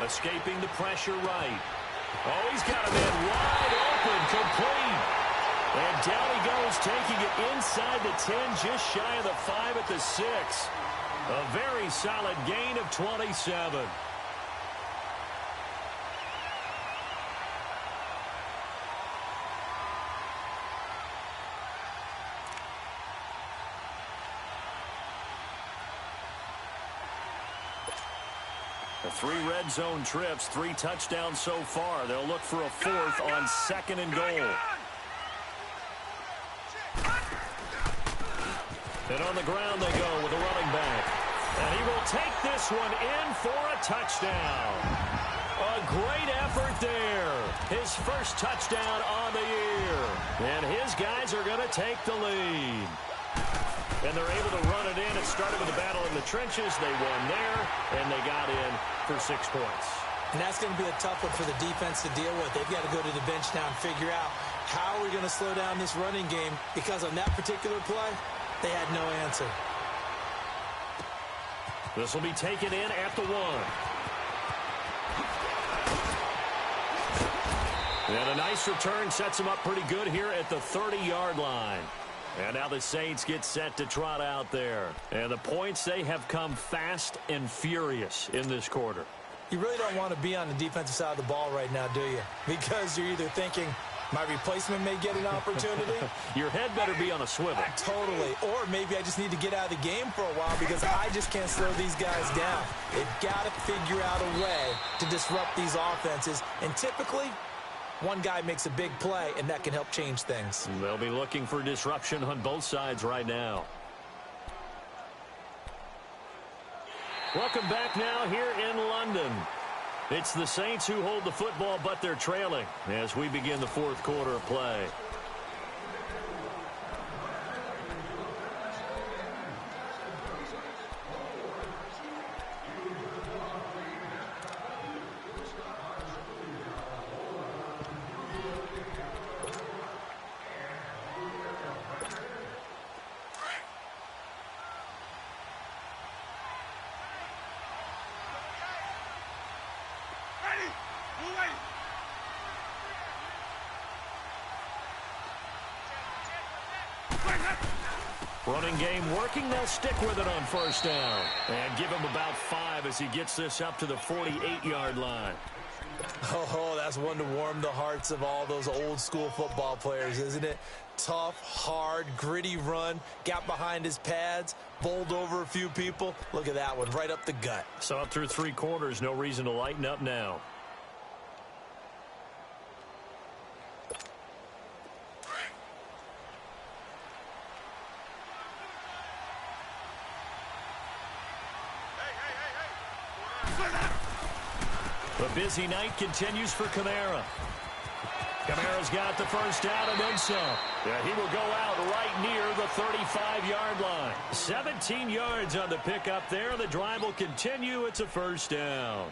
[SPEAKER 9] Escaping the pressure right. Oh, he's got a man wide open, complete. And down he goes, taking it inside the 10, just shy of the 5 at the 6. A very solid gain of 27. The 3 red zone trips, 3 touchdowns so far. They'll look for a 4th on 2nd and goal. And on the ground they go with a running back. And he will take this one in for a touchdown. A great effort there. His first touchdown on the year. And his guys are going to take the lead. And they're able to run it in. It started with a battle in the trenches. They won there, and they got in for 6 points.
[SPEAKER 10] And that's going to be a tough one for the defense to deal with. They've got to go to the bench now and figure out how are we going to slow down this running game, because on that particular play, they had no answer.
[SPEAKER 9] This will be taken in at the 1. And a nice return sets him up pretty good here at the 30-yard line. And now the Saints get set to trot out there. And the points, they have come fast and furious in this quarter.
[SPEAKER 10] You really don't want to be on the defensive side of the ball right now, do you? Because you're either thinking, my replacement may get an opportunity.
[SPEAKER 9] Your head better be on a swivel.
[SPEAKER 10] Totally. Or maybe I just need to get out of the game for a while because I just can't slow these guys down. They've got to figure out a way to disrupt these offenses. And typically, one guy makes a big play, and that can help change things.
[SPEAKER 9] They'll be looking for disruption on both sides right now. Welcome back now here in London. It's the Saints who hold the football, but they're trailing as we begin the fourth quarter of play. Running game working. They'll stick with it on first down. And give him about 5 as he gets this up to the 48-yard line.
[SPEAKER 10] Oh, that's one to warm the hearts of all those old school football players, isn't it? Tough, hard, gritty run. Got behind his pads, bowled over a few people. Look at that one, right up the gut.
[SPEAKER 9] So up through 3 quarters, no reason to lighten up now. The busy night continues for Kamara. Kamara's got the first down and then some. Yeah, he will go out right near the 35-yard line. 17 yards on the pickup there. The drive will continue. It's a first down.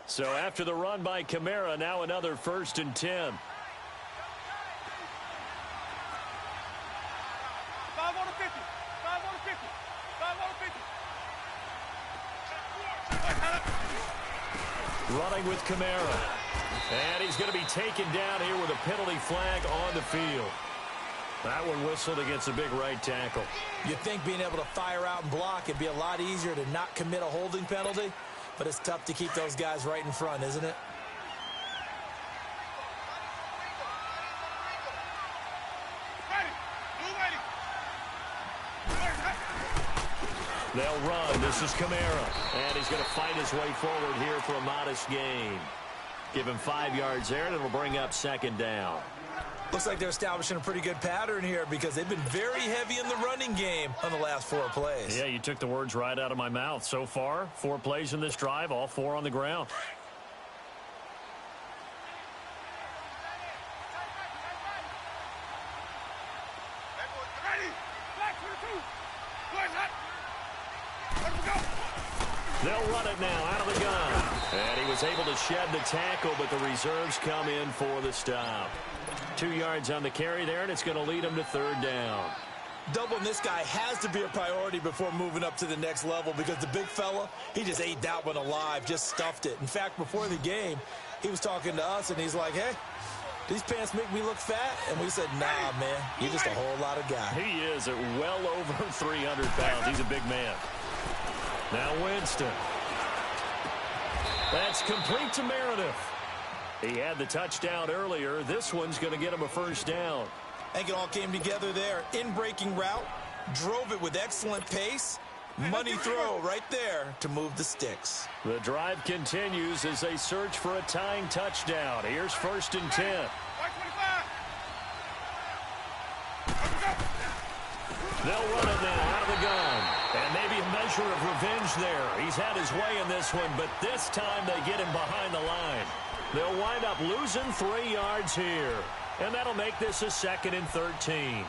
[SPEAKER 9] So after the run by Kamara, now another 1st and 10.
[SPEAKER 11] 5 on the 50. 5 on the 50. 5 on the 50.
[SPEAKER 9] Running with Kamara. And he's going to be taken down here with a penalty flag on the field. That one whistled against a big right tackle.
[SPEAKER 10] You'd think being able to fire out and block, it'd be a lot easier to not commit a holding penalty. But it's tough to keep those guys right in front, isn't it?
[SPEAKER 9] They'll run. This is Kamara. And he's going to fight his way forward here for a modest gain. Give him 5 yards there, and it'll bring up 2nd down.
[SPEAKER 10] Looks like they're establishing a pretty good pattern here because they've been very heavy in the running game on the last 4 plays.
[SPEAKER 9] Yeah, you took the words right out of my mouth. So far, 4 plays in this drive, all 4 on the ground. They'll run it now out of the gun. And he was able to shed the tackle, but the reserves come in for the stop. 2 yards on the carry there, and it's going to lead him to 3rd down.
[SPEAKER 10] Doubling this guy has to be a priority before moving up to the next level because the big fella, he just ate that one alive, just stuffed it. In fact, before the game, he was talking to us, and he's like, hey, these pants make me look fat? And we said, nah, man, you're just a whole lot of guy.
[SPEAKER 9] He is at well over 300 pounds. He's a big man. Now Winston. That's complete to Meredith. He had the touchdown earlier. This one's going to get him a 1st down.
[SPEAKER 10] I think it all came together there. In-breaking route, drove it with excellent pace. Money throw right there to move the sticks.
[SPEAKER 9] The drive continues as they search for a tying touchdown. Here's 1st and 10. They'll run it now out of the gun. And maybe a measure of revenge there. He's had his way in this one, but this time they get him behind the line. They'll wind up losing 3 yards here. And that'll make this a 2nd and 13.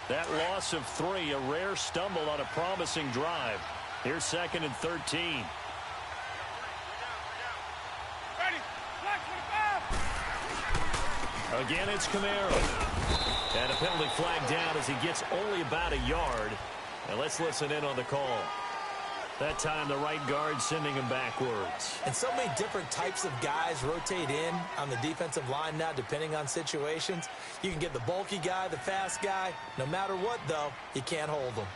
[SPEAKER 9] That loss of 3, a rare stumble on a promising drive. Here's 2nd and 13. Again, it's Camaro. And a penalty flag down as he gets only about a yard. And let's listen in on the call. That time, the right guard sending him backwards.
[SPEAKER 10] And so many different types of guys rotate in on the defensive line now, depending on situations. You can get the bulky guy, the fast guy. No matter what, though, you can't hold them.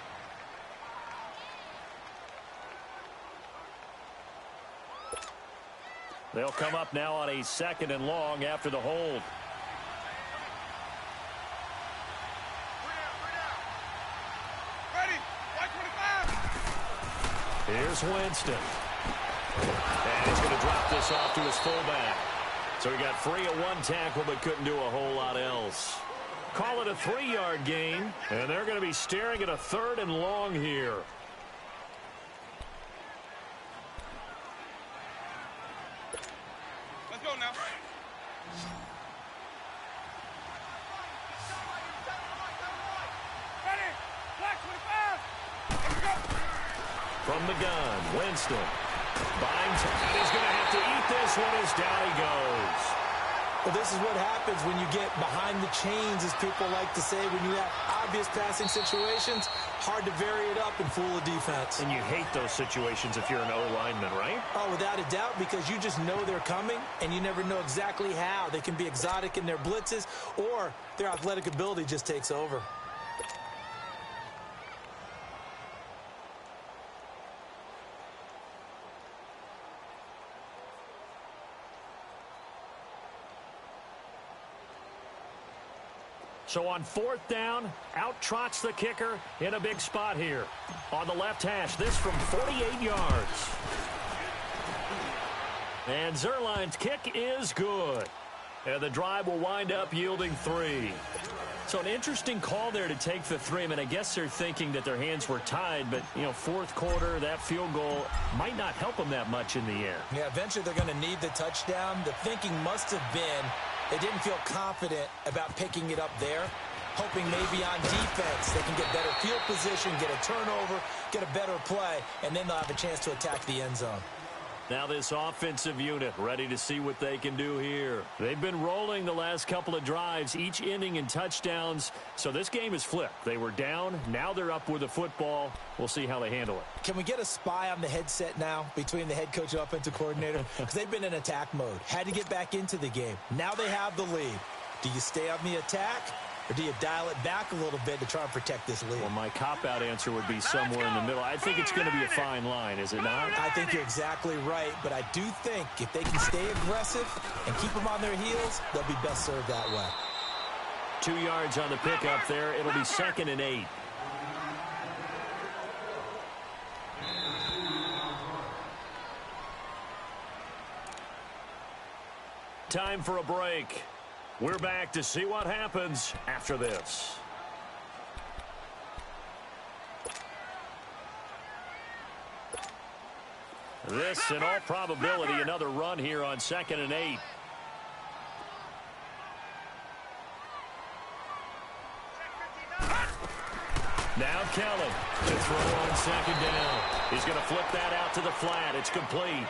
[SPEAKER 9] They'll come up now on a 2nd and long after the hold. Here's Winston. And he's going to drop this off to his fullback. So he got free of one tackle but couldn't do a whole lot else. Call it a 3-yard gain, and they're going to be staring at a 3rd and long here.
[SPEAKER 3] Let's go now. Ready? Black 25. Here we go.
[SPEAKER 9] From the gun, Winston binds, and he's going to have to eat this one as down he goes.
[SPEAKER 10] Well, this is what happens when you get behind the chains, as people like to say, when you have obvious passing situations. Hard to vary it up and fool a defense.
[SPEAKER 9] And you hate those situations if you're an O-lineman, right?
[SPEAKER 10] Oh, without a doubt, because you just know they're coming, and you never know exactly how. They can be exotic in their blitzes, or their athletic ability just takes over.
[SPEAKER 9] So on 4th down, out trots the kicker in a big spot here. On the left hash, this from 48 yards. And Zerline's kick is good. And the drive will wind up yielding 3. So an interesting call there to take the 3. I mean, I guess they're thinking that their hands were tied, but, you know, 4th quarter, that field goal might not help them that much in the end.
[SPEAKER 10] Yeah, eventually they're going to need the touchdown. The thinking must have been they didn't feel confident about picking it up there, hoping maybe on defense they can get better field position, get a turnover, get a better play, and then they'll have a chance to attack the end zone.
[SPEAKER 9] Now this offensive unit ready to see what they can do here. They've been rolling the last couple of drives, each ending in touchdowns. So this game is flipped. They were down. Now they're up with the football. We'll see how they handle it.
[SPEAKER 10] Can we get a spy on the headset now between the head coach and offensive coordinator? Because they've been in attack mode. Had to get back into the game. Now they have the lead. Do you stay on the attack? Or do you dial it back a little bit to try and protect this lead?
[SPEAKER 9] Well, my cop-out answer would be somewhere in the middle. I think it's going to be a fine line, is it not?
[SPEAKER 10] I think you're exactly right, but I do think if they can stay aggressive and keep them on their heels, they'll be best served that way.
[SPEAKER 9] 2 yards on the pickup there. It'll be 2nd and 8. Time for a break. We're back to see what happens after this. This, in all probability, another run here on 2nd and 8. Now Kellen to throw on 2nd down. He's going to flip that out to the flat. It's complete.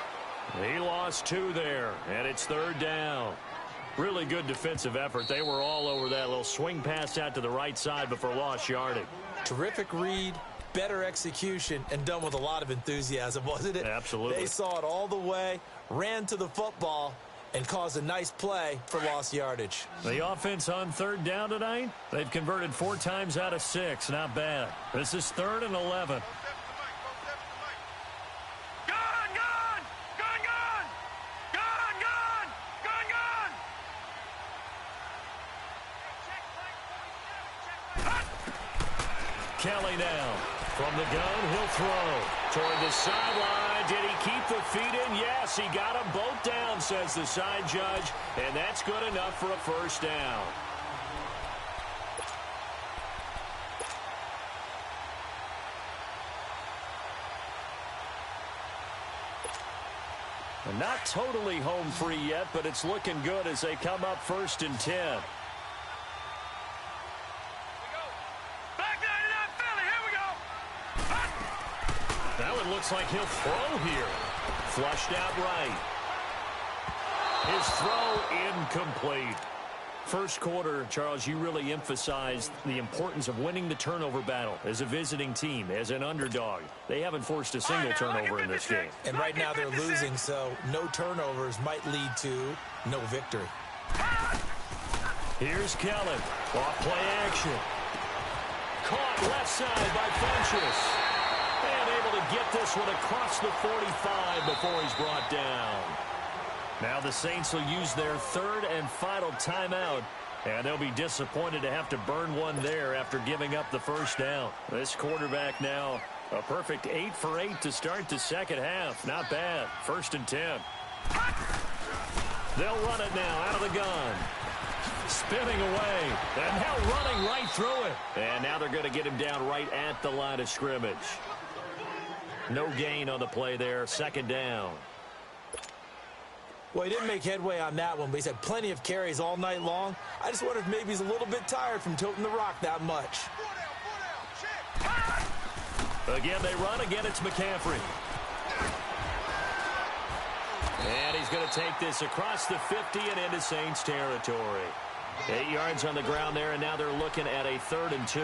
[SPEAKER 9] He lost 2 there, and it's 3rd down. Really good defensive effort. They were all over that little swing pass out to the right side before lost yardage.
[SPEAKER 10] Terrific read, better execution, and done with a lot of enthusiasm, wasn't it?
[SPEAKER 9] Absolutely.
[SPEAKER 10] They saw it all the way, ran to the football, and caused a nice play for lost yardage.
[SPEAKER 9] The offense on 3rd down tonight, they've converted 4 times out of 6. Not bad. This is 3rd and 11. Kelly now. From the gun, he'll throw. Toward the sideline. Did he keep the feet in? Yes, he got them both down, says the side judge. And that's good enough for a 1st down. And not totally home free yet, but it's looking good as they come up 1st and 10. Looks like he'll throw here. Flushed out right. His throw incomplete. First quarter, Charles, you really emphasized the importance of winning the turnover battle as a visiting team, as an underdog. They haven't forced a single turnover in this game.
[SPEAKER 10] And right now they're losing, so no turnovers might lead to no victory.
[SPEAKER 9] Here's Kellen. Off play action. Caught left side by Funchess. And able to get this one across the 45 before he's brought down. Now the Saints will use their third and final timeout, and they'll be disappointed to have to burn one there after giving up the first down. This quarterback now a perfect 8 for 8 to start the second half. Not bad. 1st and 10. They'll run it now out of the gun. Spinning away, and now running right through it. And now they're going to get him down right at the line of scrimmage. No gain on the play there. 2nd down.
[SPEAKER 10] Well, he didn't make headway on that one, but he's had plenty of carries all night long. I just wonder if maybe he's a little bit tired from toting the rock that much.
[SPEAKER 9] Again, they run. Again, it's McCaffrey. And he's going to take this across the 50 and into Saints territory. 8 yards on the ground there, and now they're looking at a 3rd and 2.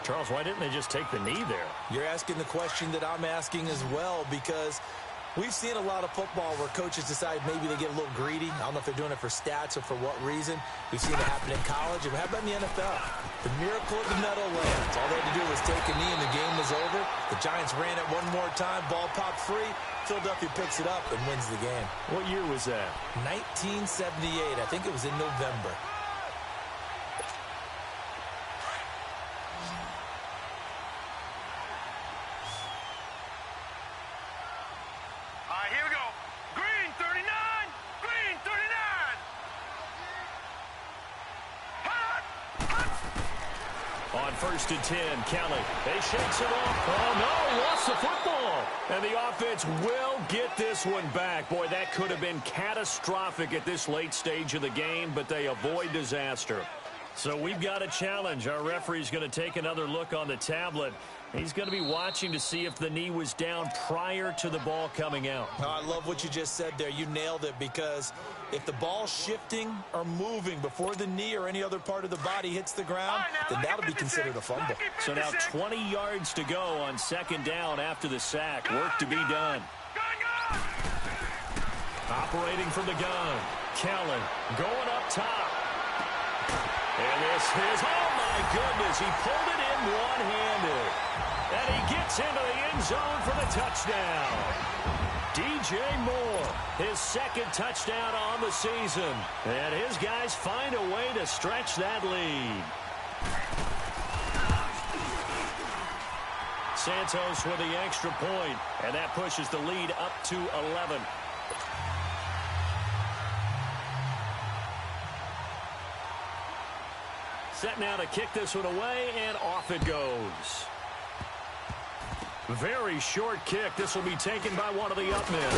[SPEAKER 9] Charles, why didn't they just take the knee there?
[SPEAKER 10] You're asking the question that I'm asking as well, because we've seen a lot of football where coaches decide maybe they get a little greedy. I don't know if they're doing it for stats or for what reason. We've seen it happen in college. And how about in the NFL? The miracle of the Meadowlands. All they had to do was take a knee and the game was over. The Giants ran it one more time. Ball popped free. Philadelphia picks it up and wins the game.
[SPEAKER 9] What year was that?
[SPEAKER 10] 1978. I think it was in November.
[SPEAKER 11] Here we go. Green 39. Green 39.
[SPEAKER 9] On 1st and 10, Kelly. They shakes it off. Oh, no, he lost the football. And the offense will get this one back. Boy, that could have been catastrophic at this late stage of the game, but they avoid disaster. So we've got a challenge. Our referee's going to take another look on the tablet. He's going to be watching to see if the knee was down prior to the ball coming out.
[SPEAKER 10] Oh, I love what you just said there. You nailed it, because if the ball's shifting or moving before the knee or any other part of the body hits the ground, then that'll be considered a fumble.
[SPEAKER 9] So now 20 yards to go on 2nd down after the sack. Work to be done. Operating from the gun. Kellen going up top. And this is, oh my goodness, he pulled it in one-handed. And he gets into the end zone for the touchdown. DJ Moore, his 2nd touchdown on the season. And his guys find a way to stretch that lead. Santos with the extra point, and that pushes the lead up to 11. Set now to kick this one away, and off it goes. Very short kick. This will be taken by one of the up men.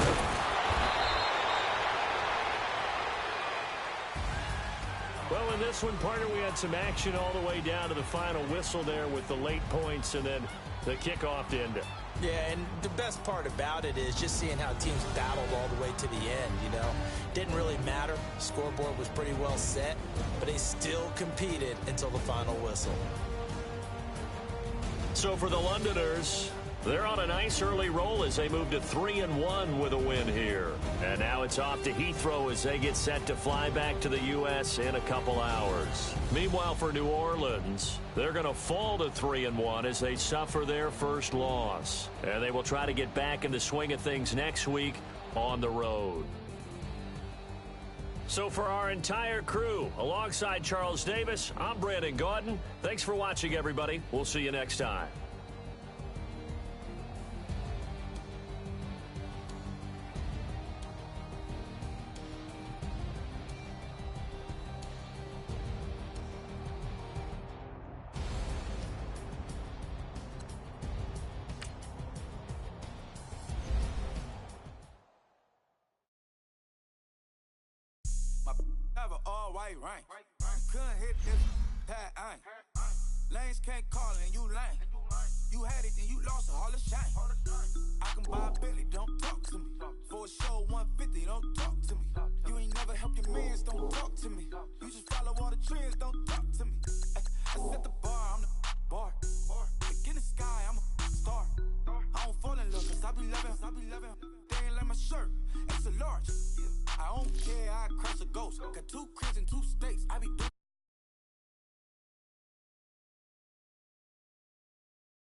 [SPEAKER 9] Well, in this one, partner, we had some action all the way down to the final whistle there with the late points and then the kickoff to end it.
[SPEAKER 10] Yeah, and the best part about it is just seeing how teams battled all the way to the end, you know. Didn't really matter. Scoreboard was pretty well set, but they still competed until the final whistle.
[SPEAKER 9] So for the Londoners, they're on a nice early roll as they move to 3-1 with a win here. And now it's off to Heathrow as they get set to fly back to the U.S. in a couple hours. Meanwhile, for New Orleans, they're going to fall to 3-1 as they suffer their first loss. And they will try to get back in the swing of things next week on the road. So for our entire crew, alongside Charles Davis, I'm Brandon Gaudin. Thanks for watching, everybody. We'll see you next time.
[SPEAKER 3] Have an all-white rank. Couldn't hit this tag, ain't. Lanes can't call and you lame. You had it, then you lost all the shine. I can buy